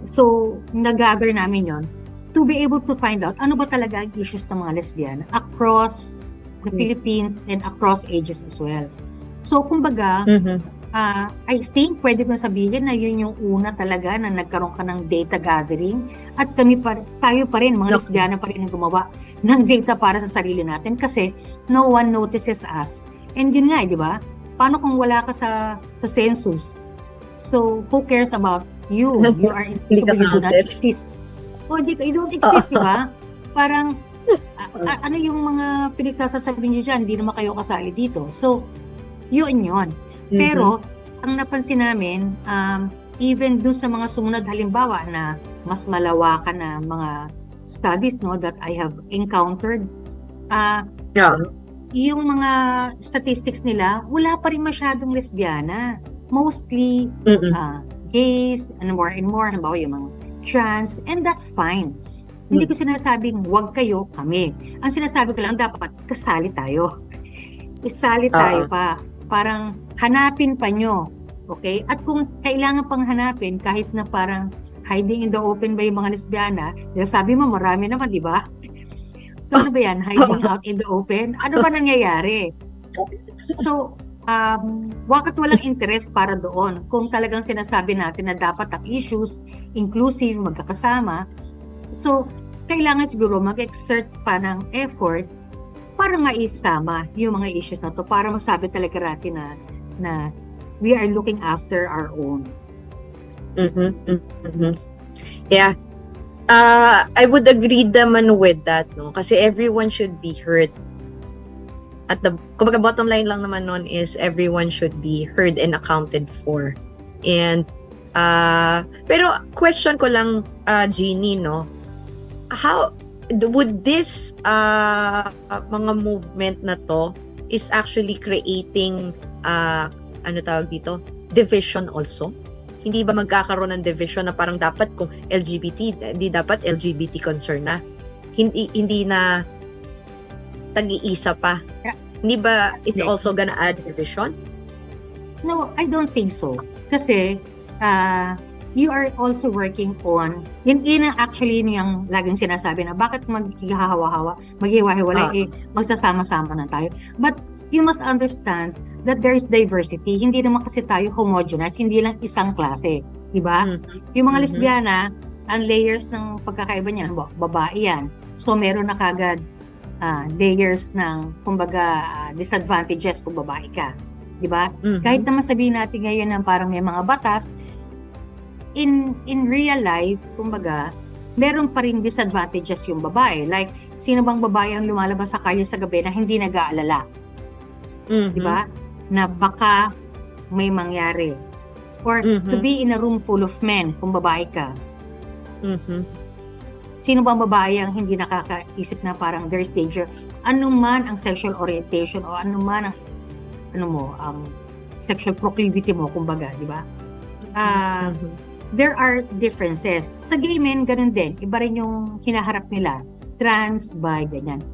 So, nag-gather namin yon to be able to find out ano ba talaga ang issues ng mga lesbian across the Philippines and across ages as well. So, kumbaga, I think pwede kong sabihin na yun yung una talaga na nagkaroon ka ng data gathering at tayo pa rin, mga lesbiana pa rin ang gumawa ng data para sa sarili natin kasi no one notices us. And yun nga, di ba? Paano kung wala ka sa census? So, who cares about you? You are invisible, you do not exist. O, you don't exist, di ba? Parang, ano yung mga pinagsasasabi nyo dyan? Hindi naman kayo kasali dito. So, yun. Pero, ang napansin namin, even dun sa mga sumunod halimbawa na mas malawakan na mga studies that I have encountered, yung mga statistics nila, wala pa rin masyadong lesbiana. Mostly gays, and more, halimbawa yung mga trans, and that's fine. Hindi ko sinasabing wag kayo, kami. Ang sinasabi ko lang, dapat kasali tayo. Isali tayo pa. Parang hanapin pa nyo. Okay? At kung kailangan pang hanapin, kahit na parang hiding in the open ba yung mga lesbiana, sabi mo marami naman, di ba? So ano ba yan? Hiding out in the open? Ano ba nangyayari? So, bakit walang interest para doon? Kung talagang sinasabi natin na dapat ang issues, inclusive, magkakasama, so, kailangan siguro mag-exert pa ng effort para nga isama yung mga issues na to, para masabi talaga natin na we are looking after our own. Yeah. I would agree naman with that, no? Kasi everyone should be heard. At the bottom line lang naman nun is everyone should be heard and accounted for. And pero question ko lang, Jeannie, no? How would this mga movement na to is actually creating division also? Hindi ba magkakaroon ng division na parang dapat kung LGBT, di dapat LGBT concern na? Hindi na tag-iisa pa. Hindi ba it's also gonna add division? No, I don't think so. Kasi you are also working on, yun ang actually yung laging sinasabi na bakit maghihiwa-hiwalay, magsasama-sama na tayo. But you must understand that there is diversity. Hindi naman kasi tayo homogenous, hindi lang isang klase. Diba? Yung mga lesbiana, ang layers ng pagkakaiba niya, babae yan. So, meron na kagad layers ng, kumbaga, disadvantages kung babae ka. Diba? Kahit naman sabihin natin ngayon na parang may mga batas, in real life, kumbaga, meron pa rin disadvantages yung babae. Like, sino bang babae ang lumalabas sa kalye sa gabi na hindi nag-aalala? Diba? Na baka may mangyari. Or to be in a room full of men, kung babae ka. Sino bang babae ang hindi nakakaisip na parang there's danger? Ano man ang sexual orientation o ano man ang sexual proclivity mo, kumbaga, di ba? There are differences. Sa gay men, ganun din. Iba rin yung hinaharap nila. Trans, bi, ganyan.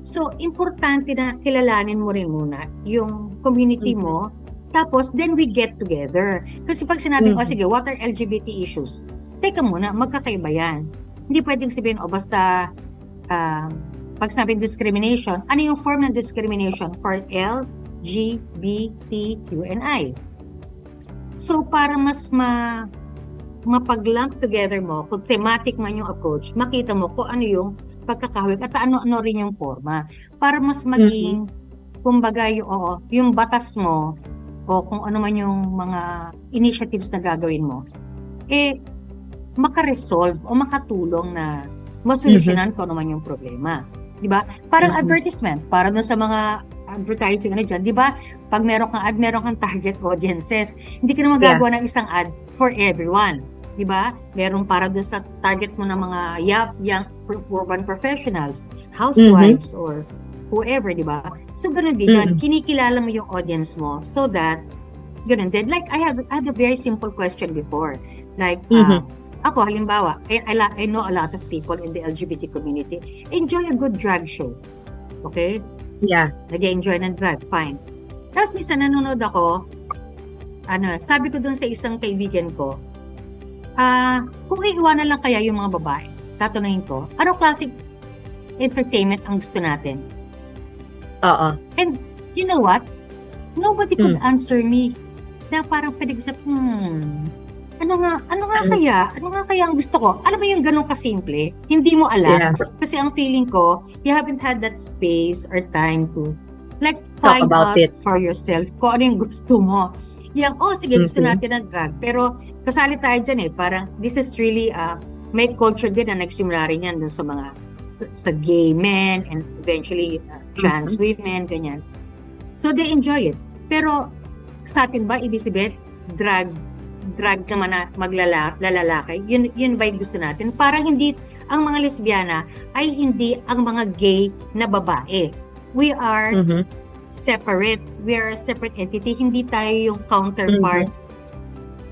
So, importante na kilalanin mo rin muna yung community mo. Tapos, then we get together. Kasi pag sinabing, sige, what are LGBT issues? Teka muna, magkakaiba yan. Hindi pwedeng sabihin, basta pag sinabing discrimination, ano yung form ng discrimination for LGBTQNI? So, para mas mapag-lump together mo, kung thematic man yung approach, makita mo kung ano yung pagkakahawig at ano-ano rin yung forma. Para mas maging, kumbaga, yung batas mo, o kung ano man yung mga initiatives na gagawin mo, makaresolve o makatulong na masolusyonan kung ano man yung problema. Diba? Parang advertisement, para doon sa mga advertising dyan, diba? Pag meron kang target audiences, hindi ka na magagawa ng isang ad for everyone. Diba? Meron para doon sa target mo ng mga young urban professionals, housewives, or whoever, diba? So, ganun din yun. Kinikilala mo yung audience mo so that, ganun din. Like, I had a very simple question before. Like, ako, halimbawa, I know a lot of people in the LGBT community enjoy a good drag show. Okay? Yeah. Nag-enjoy ng drag, fine. Tapos, minsan nanonood ako, sabi ko dun sa isang kaibigan ko, kung iiwanan lang kaya yung mga babae, tatanungin ko, ano klaseng entertainment ang gusto natin? And you know what? Nobody could answer me. Na parang pinag-isip, ano nga kaya ang gusto ko? Ano ba yung ganun kasimple? Hindi mo alam. Kasi ang feeling ko, you haven't had that space or time to like find out for yourself kung ano yung gusto mo. Yang, sige, gusto natin ng drag. Pero kasali tayo dyan parang this is really, may culture din na nagsimula rin yan dun sa mga sa gay men and eventually trans women, ganyan. So they enjoy it. Pero sa atin ba, ibig sabihin, drag naman na maglalaki, yun ba yung gusto natin? Parang hindi, ang mga lesbiana ay hindi ang mga gay na babae. We are separate. We are a separate entity. Hindi tayo yung counterpart.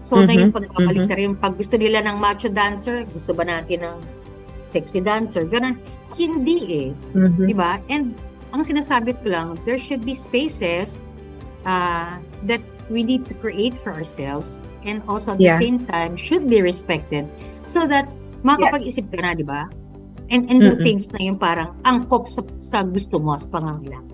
So na yung pagbabalik na rin, pag gusto nila ng macho dancer, gusto ba natin ng sexy dancer? Ganun. Hindi diba? And ang sinasabi ko lang, there should be spaces that we need to create for ourselves and also at the same time should be respected so that makapag-isip ka na, diba? And do things na yung parang angkop sa gusto mo, sa pangangailangan.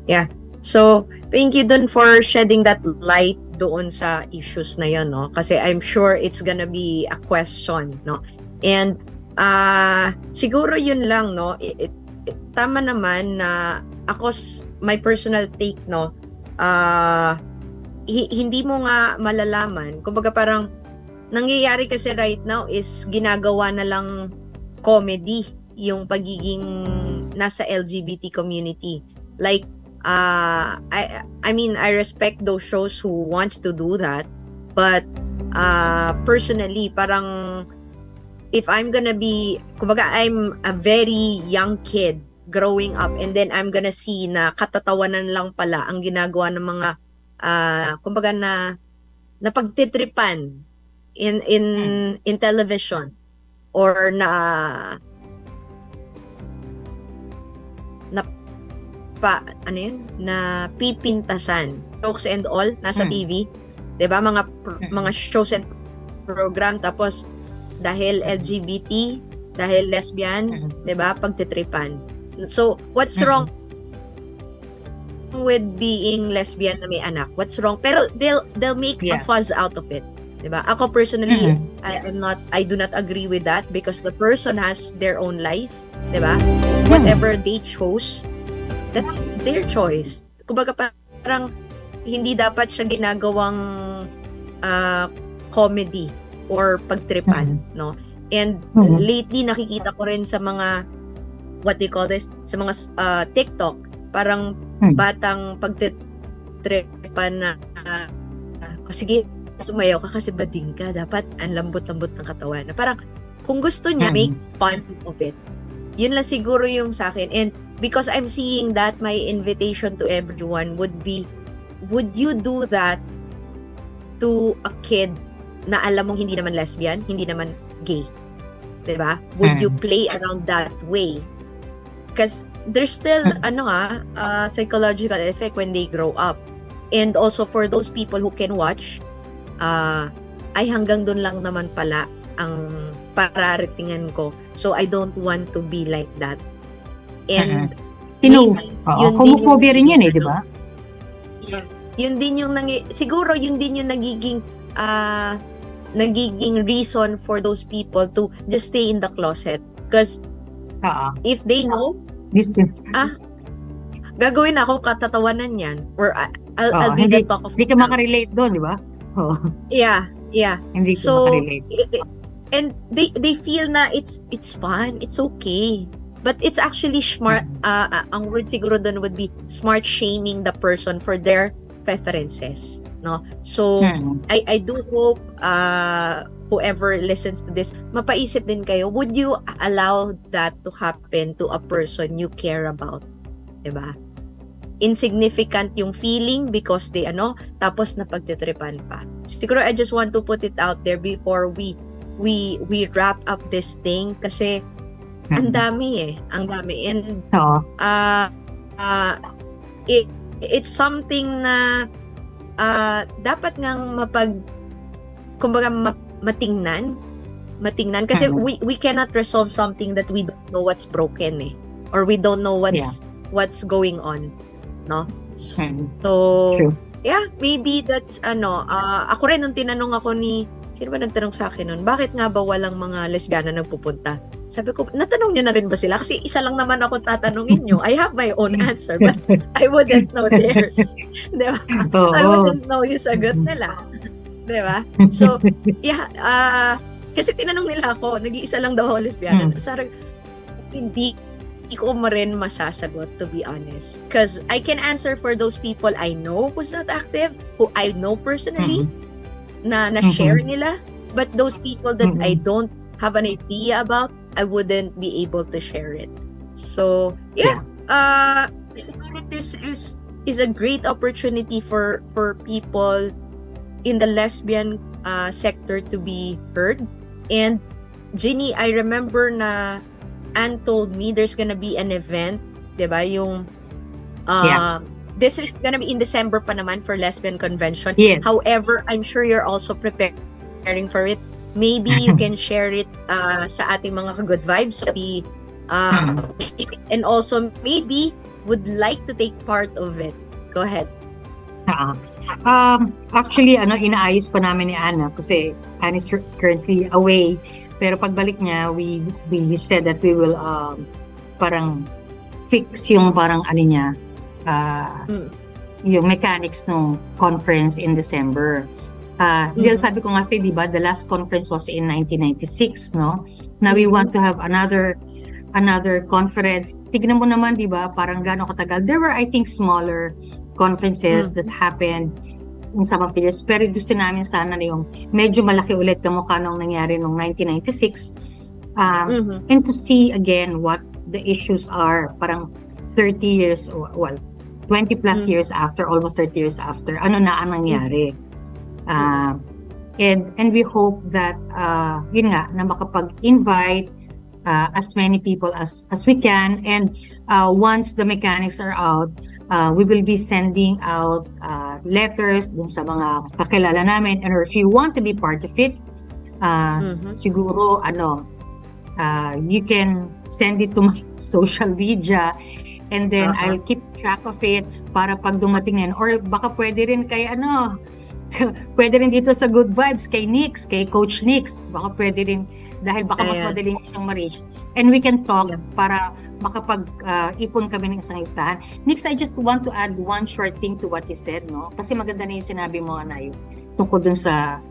Yeah. So, thank you dun for shedding that light doon sa issues na yun, no? Kasi I'm sure it's gonna be a question, no? And siguro yun lang, no? Tama naman na ako, my personal take, no? Hindi mo nga malalaman. Kumbaga parang nangyayari kasi right now is ginagawa na lang comedy yung pagiging nasa LGBT community. Like, I mean, I respect those shows who wants to do that. But, personally, parang, if I'm gonna be, kumbaga, I'm a very young kid growing up and then I'm gonna see na katatawanan lang pala ang ginagawa ng mga, kumbaga na pagtitripan in television or na pipintasan jokes and all nasa TV, 'di ba, mga shows and program, tapos dahil LGBT, dahil lesbian, 'di ba, pagtitripan. So what's wrong with being lesbian na may anak? What's wrong? Pero they'll make a fuzz out of it. Diba? Ako personally, I do not agree with that because the person has their own life. Diba? Whatever they chose, that's their choice. Kumbaga parang hindi dapat siya ginagawang comedy or pagtripan, no? And lately nakikita ko rin sa mga what they call this, sa mga TikTok, parang batang pagtripan na sige, sumayaw ka kasi bading ka, dapat ang lambot-lambot ng katawan. Na parang kung gusto niya, make fun of it. Yun lang siguro yung sa akin. And because I'm seeing that, my invitation to everyone would be, would you do that to a kid na alam mong hindi naman lesbian, hindi naman gay? Diba? Would you play around that way? Because there's still psychological effect when they grow up. And also for those people who can watch, ay hanggang doon lang naman pala ang pararatingan ko. So I don't want to be like that. And homophobia rin yun di ba? Yeah. Yun din yung siguro yun din yung nagiging reason for those people to just stay in the closet. Because if they know, gagawin ako katatawanan yan. Or I'll be the talk of hindi ka makarelate doon, di ba? Yeah. Hindi ko makarelate. And they feel na it's fun, it's okay. But it's actually smart, ang word siguro doon would be smart shaming the person for their preferences, no? So I do hope whoever listens to this, mapaisip din kayo, would you allow that to happen to a person you care about? Diba? Insignificant yung feeling because they tapos napagtitripan pa. Siguro I just want to put it out there before we wrap up this thing kasi ang dami ang dami. And it's something na dapat ngang kumbaga matingnan kasi we cannot resolve something that we don't know what's broken or we don't know what's going on, no? So yeah, maybe that's ako rin nung tinanong ako sino ba nagtanong sa akin nun, bakit nga ba walang mga lesbiana nagpupunta? Sabi ko, natanong niyo na rin ba sila? Kasi isa lang naman ako tatanungin niyo. I have my own answer, but I wouldn't know theirs. Diba? I wouldn't know yung sagot nila. Diba? So, yeah, kasi tinanong nila ako, nag-iisa lang daw ako lesbiana. Sarang, hindi ko rin masasagot, to be honest. Because I can answer for those people I know who's not active, who I know personally, na share nila, but those people that I don't have an idea about, I wouldn't be able to share it. So yeah, this is a great opportunity for people in the lesbian sector to be heard. And Ginny, I remember na Anne told me there's gonna be an event, diba? Yung this is gonna be in December pa naman for Lesbian Convention. Yes. However, I'm sure you're also preparing for it. Maybe you can share it sa ating mga Good Vibes. And also, maybe would like to take part of it. Go ahead. Actually, inaayos pa namin ni Anna kasi Anna is currently away. Pero pagbalik niya, we said that we will parang fix yung parang niya, yung mechanics ng conference in December. Dahil sabi ko nga di ba, the last conference was in 1996, no? Now we want to have another conference. Tignan mo naman, di ba, parang gaano katagal. There were, I think, smaller conferences that happened in some of the years. Pero gusto namin sana na yung medyo malaki ulit kamukha nung nangyari nung 1996. And to see again what the issues are, parang 30 years, 20 plus years after, almost 30 years after, ano na ang nangyari. And we hope that, yun nga, na makapag-invite as many people as we can. And once the mechanics are out, we will be sending out letters dun sa mga kakilala namin. And if you want to be part of it, siguro, you can send it to my social media. And then I'll keep track of it para pag dumating na yan. Or baka pwede rin kay pwede rin dito sa Good Vibes kay Nix, kay Coach Nix. Baka pwede rin dahil baka mas madaling siyang ma-reach. And we can talk para makapag-ipon kami ng isang listahan. Nix, I just want to add one short thing to what you said, no? Kasi maganda na yung sinabi mo, Anayo, tungkol dun sa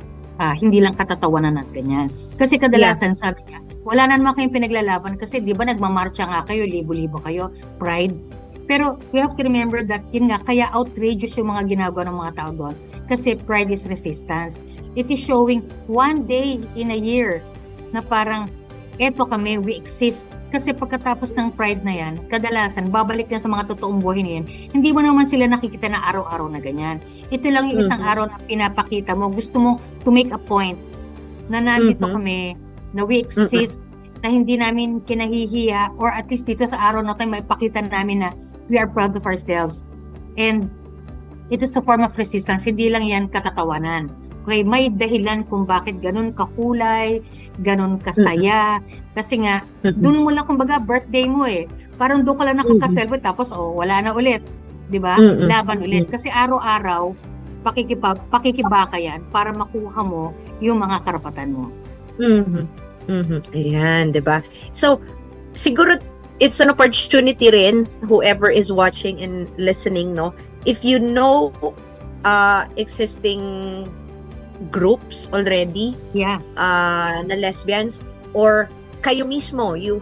hindi lang katatawanan at ganyan. Kasi kadalasan, sabi niya, wala na naman kayong pinaglalaban kasi di ba nagmamarcha nga kayo, libo-libo kayo, pride. Pero we have to remember that yun nga, kaya outrageous yung mga ginagawa ng mga tao doon. Kasi pride is resistance. It is showing one day in a year na parang, eto kami, we exist. Kasi pagkatapos ng pride na yan, kadalasan, babalik na sa mga totoong buhay na yan, hindi mo naman sila nakikita na araw-araw na ganyan. Ito lang yung isang araw na pinapakita mo. Gusto mo to make a point na nandito kami, na we exist, na hindi namin kinahihiya, or at least dito sa araw na tayo, may pakita namin na we are proud of ourselves. And it is a form of resistance. Hindi lang yan katatawanan. Okay, may dahilan kung bakit ganun kakulay, ganun kasaya. Kasi nga, dun mo lang, kumbaga, birthday mo eh. Parang doon ka lang nakaka-celebrate, tapos wala na ulit. Diba? Laban ulit. Kasi araw-araw, pakikibaka yan para makuha mo yung mga karapatan mo. Ayan, diba? So, siguro, it's an opportunity rin, whoever is watching and listening, no? If you know existing groups already na lesbians, or kayo mismo, you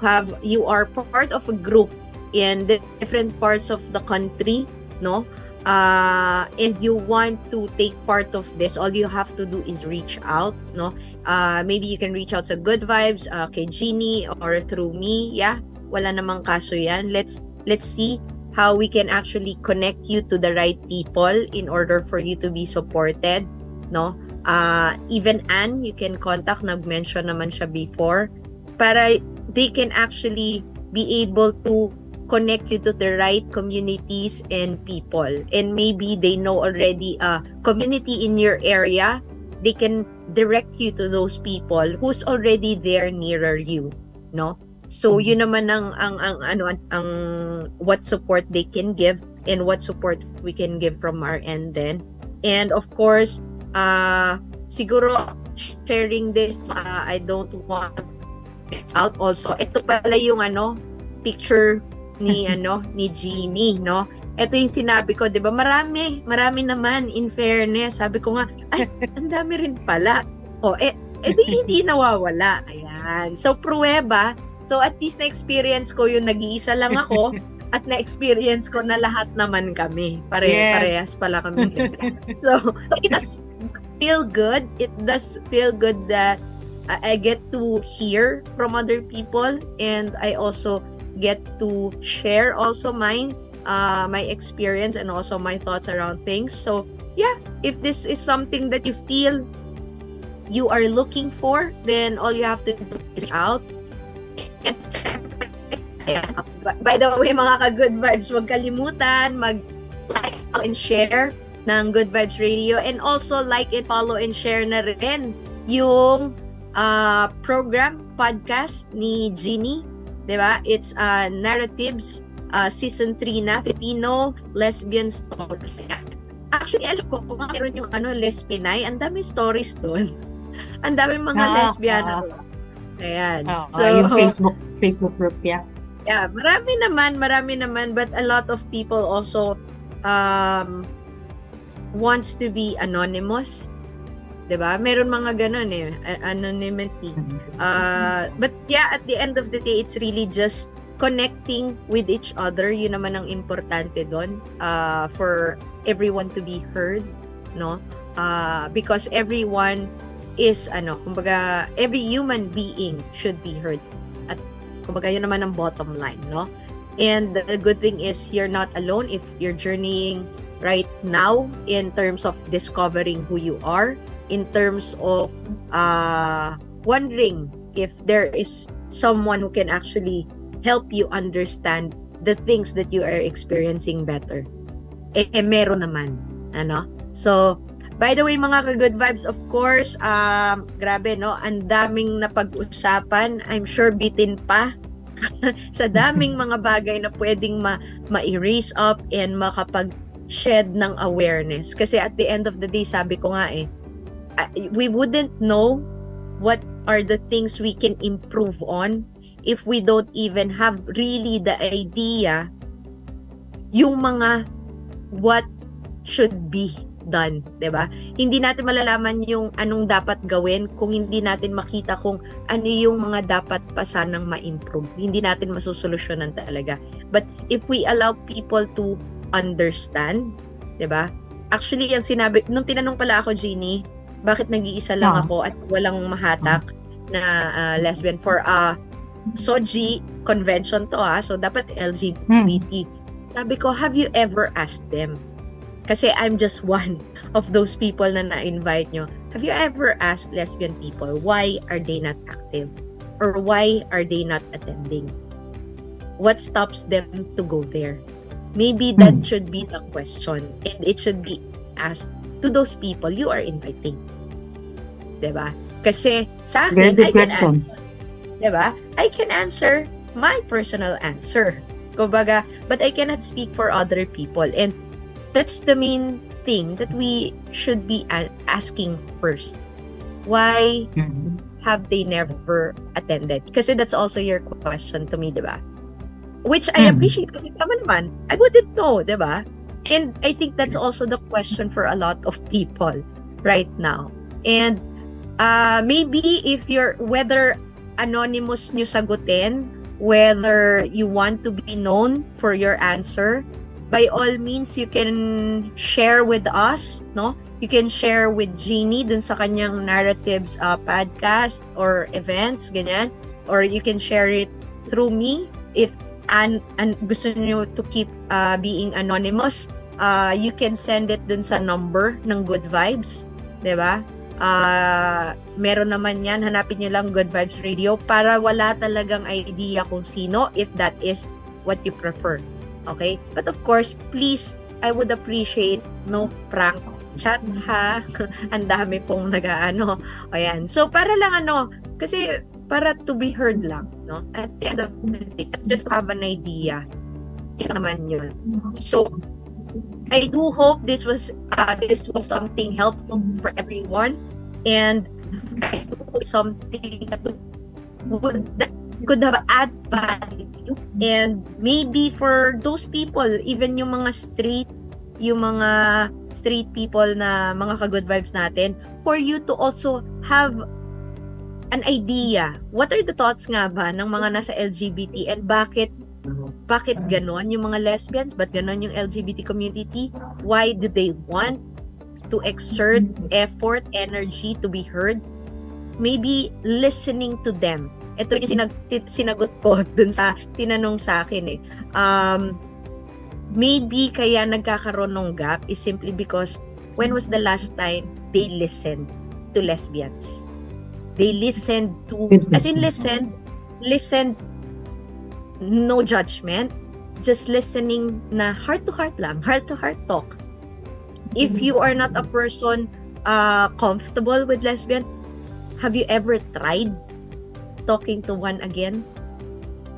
are part of a group in the different parts of the country, no? And you want to take part of this, all you have to do is reach out, no? Maybe you can reach out sa Good Vibes, kay Jeannie, or through me. Wala namang kaso yan. Let's see how we can actually connect you to the right people in order for you to be supported, no? Even Anne, you can contact, nag-mention naman siya before, para they can actually be able to connect you to the right communities and people. And maybe they know already a community in your area. They can direct you to those people who's already there nearer you, no? So yun naman ang what support they can give and what support we can give from our end then. And of course, siguro sharing this, I don't want it out also. Ito pala yung picture ni ni Jeannie, no? Ito yung sinabi ko, 'di ba? Marami naman, in fairness. Sabi ko nga, ay, ang dami rin pala. Hindi nawawala. Ayan. So pruweba. So at least na-experience ko yung nag-iisa lang ako at na-experience ko na lahat naman kami. Parehas pala kami. So it does feel good. It does feel good that I get to hear from other people, and I also get to share also my experience and also my thoughts around things. So yeah, if this is something that you feel you are looking for, then all you have to do is reach out. And by the way, mga ka-Good Vibes, huwag kalimutan mag-like and share ng Good Vibes Radio, and also like and follow and share na rin yung podcast ni Jeannie, diba? It's Narratives Season 3 na, Filipino Lesbian Stories. Actually, alam ko kung meron yung Lesbianay, ang dami stories doon. Ang dami mga lesbiana. Ayan. So yung Facebook group, yeah. Yeah, marami naman, but a lot of people also wants to be anonymous. 'Di ba? Meron mga ganun anonymity. But yeah, at the end of the day, it's really just connecting with each other. Yun naman ang importante doon, for everyone to be heard, no? Because everyone is kumbaga, every human being should be heard. At kumbaga, yun naman ang bottom line, no? And the good thing is you're not alone if you're journeying right now in terms of discovering who you are, in terms of wondering if there is someone who can actually help you understand the things that you are experiencing better. Meron naman, So, by the way, mga ka-Good Vibes, of course, grabe, no? Ang daming napag-usapan. I'm sure bitin pa sa daming mga bagay na pwedeng ma-erase up and makapag-shed ng awareness. Kasi at the end of the day, sabi ko nga we wouldn't know what are the things we can improve on if we don't even have really the idea yung mga what should be done, 'di ba? Hindi natin malalaman yung anong dapat gawin kung hindi natin makita kung ano yung mga dapat pa sanang ma-improve. Hindi natin masusolusyonan talaga. But if we allow people to understand, 'di ba? Actually, yung sinabi nung tinanong pala ako, Jeannie, bakit nag-iisa lang ako at walang mahatak na lesbian for a SOGI convention to so dapat LGBT. Sabi ko, have you ever asked them? Kasi I'm just one of those people na na-invite nyo. Have you ever asked lesbian people why are they not active? Or why are they not attending? What stops them to go there? Maybe that should be the question. And it should be asked to those people you are inviting. Diba? Kasi sa akin, I can answer. Diba? I can answer my personal answer. Kumbaga, but I cannot speak for other people. And that's the main thing that we should be asking first. Why have they never attended? Kasi that's also your question to me, diba? Which I appreciate kasi tama naman, I wouldn't know, diba? And I think that's also the question for a lot of people right now. And maybe if whether anonymous nyo sagutin, whether you want to be known for your answer, by all means, you can share with us, no? You can share with Jeannie dun sa kanyang narratives podcast or events, ganyan. Or you can share it through me if and gusto niyo to keep being anonymous. You can send it dun sa number ng Good Vibes, 'di ba? Meron naman yan, hanapin niyo lang Good Vibes Radio para wala talagang idea kung sino if that is what you prefer. Okay? But of course, please, I would appreciate no prank chat ha. Ang dami pong nag-aano. Ayan. So, para lang kasi para to be heard lang, no? At the end of the day, just have an idea. Yun naman yun. So, I do hope this was something helpful for everyone, and I hope something that could have add value, and maybe for those people, even yung mga street people na mga ka-good vibes natin, for you to also have an idea. What are the thoughts nga ba ng mga nasa LGBT and bakit ganon yung mga lesbians? Ba't ganon yung LGBT community? Why do they want to exert effort, energy to be heard? Maybe listening to them. Ito yung sinagot ko dun sa tinanong sa akin maybe kaya nagkakaroon ng gap is simply because when was the last time they listened to lesbians? They listened to, as in listened, no judgment, just listening na heart-to-heart lang, heart-to-heart talk. If you are not a person comfortable with lesbian, have you ever tried talking to one again?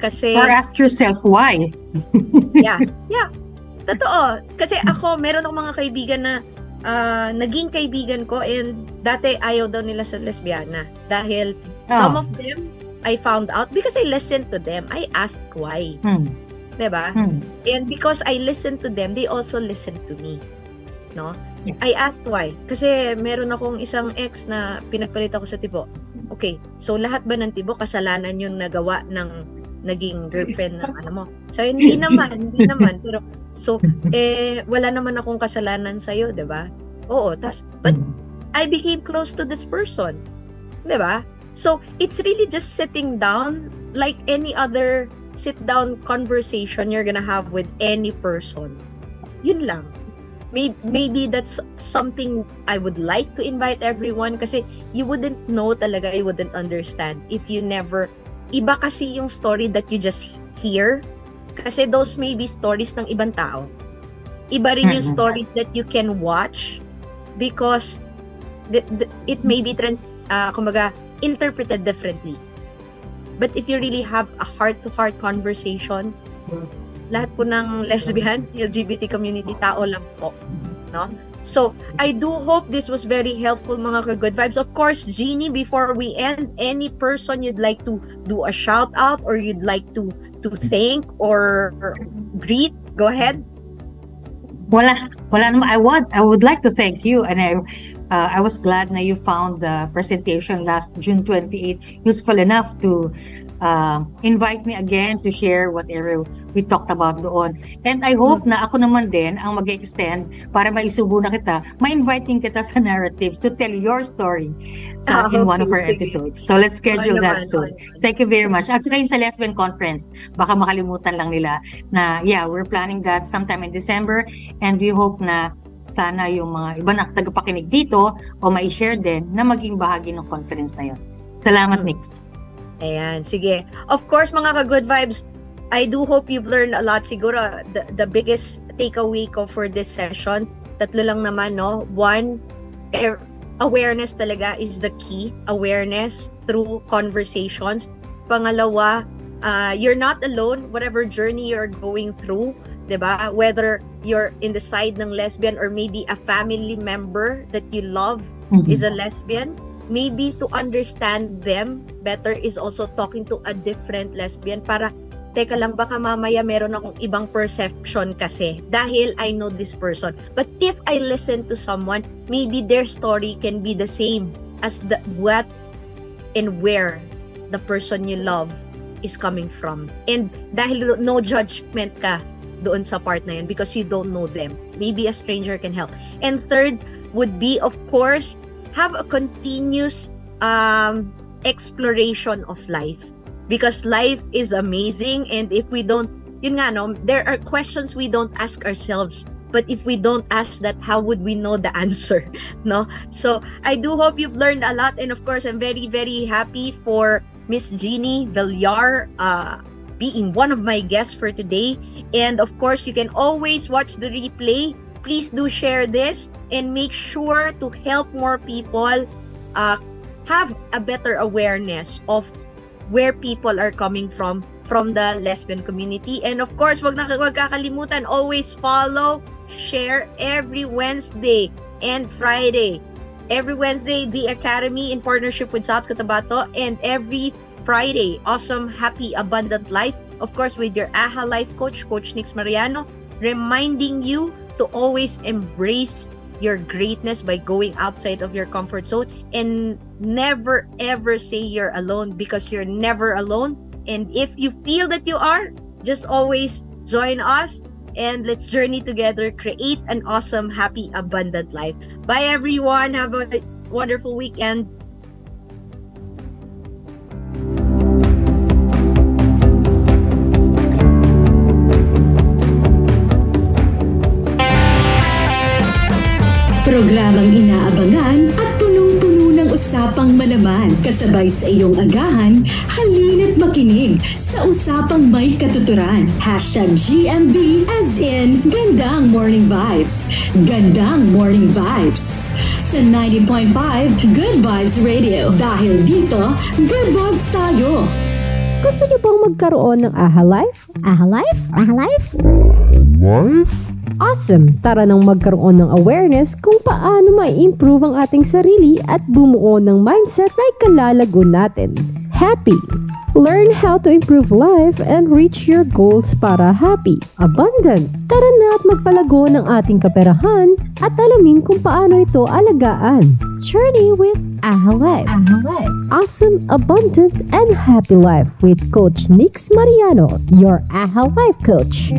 Kasi or ask yourself why. yeah totoo, kasi ako meron akong mga kaibigan na naging kaibigan ko and dati ayaw daw nila sa lesbiana dahil some of them I found out because I listened to them. I asked why. Diba? And because I listened to them, they also listened to me. No? I asked why. Kasi meron akong isang ex na pinagpalit ako sa tipo. Okay, so lahat ba ng tibo kasalanan yung nagawa ng naging girlfriend ng ano mo? So hindi naman. Pero so wala naman akong kasalanan sa iyo, 'di ba? Oo, but I became close to this person. 'Di ba? So it's really just sitting down like any other sit down conversation you're gonna have with any person. Yun lang. Maybe that's something I would like to invite everyone kasi you wouldn't know talaga, you wouldn't understand if you never, iba kasi yung story that you just hear kasi those may be stories ng ibang tao. Iba rin yung stories that you can watch because it may be interpreted differently. But if you really have a heart-to-heart conversation, lahat po ng lesbian, LGBT community, tao lang po. No? So, I do hope this was very helpful, mga ka-Good Vibes. Of course, Jeannie, before we end, any person you'd like to do a shout-out or you'd like to thank or greet, go ahead. Wala naman. I would like to thank you, and I was glad na you found the presentation last June 28 useful enough to invite me again to share whatever we talked about doon. And I hope na ako naman din ang mag-extend para maisubo na kita, ma-inviting kita sa narratives to tell your story in one of our episodes. So let's schedule that soon. Thank you very much. At saka yung sa Lesbian Conference, baka makalimutan lang nila na we're planning that sometime in December, and we hope na sana yung mga iba na tagapakinig dito o ma-share din na maging bahagi ng conference na yun. Salamat, Nix. Ayan, sige. Of course, mga ka-Good Vibes, I do hope you've learned a lot. Siguro, the biggest takeaway ko for this session, tatlo lang naman, no? One, awareness talaga is the key. Awareness through conversations. Pangalawa, you're not alone, whatever journey you're going through, diba? Whether you're in the side ng lesbian or maybe a family member that you love is a lesbian, maybe to understand them better is also talking to a different lesbian para, teka lang, baka mamaya meron akong ibang perception kasi dahil I know this person. But if I listen to someone, maybe their story can be the same as what and where the person you love is coming from. And dahil no judgment ka doon sa part na yun because you don't know them. Maybe a stranger can help. And third would be, of course, have a continuous exploration of life. Because life is amazing, and if we don't, yun nga, no, there are questions we don't ask ourselves. But if we don't ask that, how would we know the answer? No? So, I do hope you've learned a lot. And of course, I'm very, very happy for Miss Jeannie Villar being one of my guests for today. And of course, you can always watch the replay. Please do share this and make sure to help more people have a better awareness of where people are coming from the lesbian community. And of course, wag kakalimutan, always follow, share every Wednesday and Friday. Every Wednesday, the Academy in partnership with South Cotabato, and every Friday, Awesome Happy Abundant Life, of course, with your AHA Life Coach, Coach Nix Mariano, reminding you to always embrace your greatness by going outside of your comfort zone and never ever say you're alone, because you're never alone. And if you feel that you are, just always join us and let's journey together, create an awesome, happy, abundant life. Bye everyone. Have a wonderful weekend. Programang inaabangan at punong-puno ng usapang malaman. Kasabay sa iyong agahan, halina't makinig sa usapang may katuturan. #GMV as in Gandang Morning Vibes. Gandang Morning Vibes. Sa 90.5 Good Vibes Radio. Dahil dito, Good Vibes tayo. Gusto niyo bang magkaroon ng AHA Life? AHA Life? AHA Life? Life? Awesome! Tara nang magkaroon ng awareness kung paano ma-improve ang ating sarili at bumuo ng mindset na ikalalago natin. Happy! Learn how to improve life and reach your goals para happy, abundant. Tara na at magpalago ng ating kaperahan at alamin kung paano ito alagaan. Journey with AHA Life. AHA Life. Awesome, abundant, and happy life with Coach Nix Mariano, your AHA Life Coach.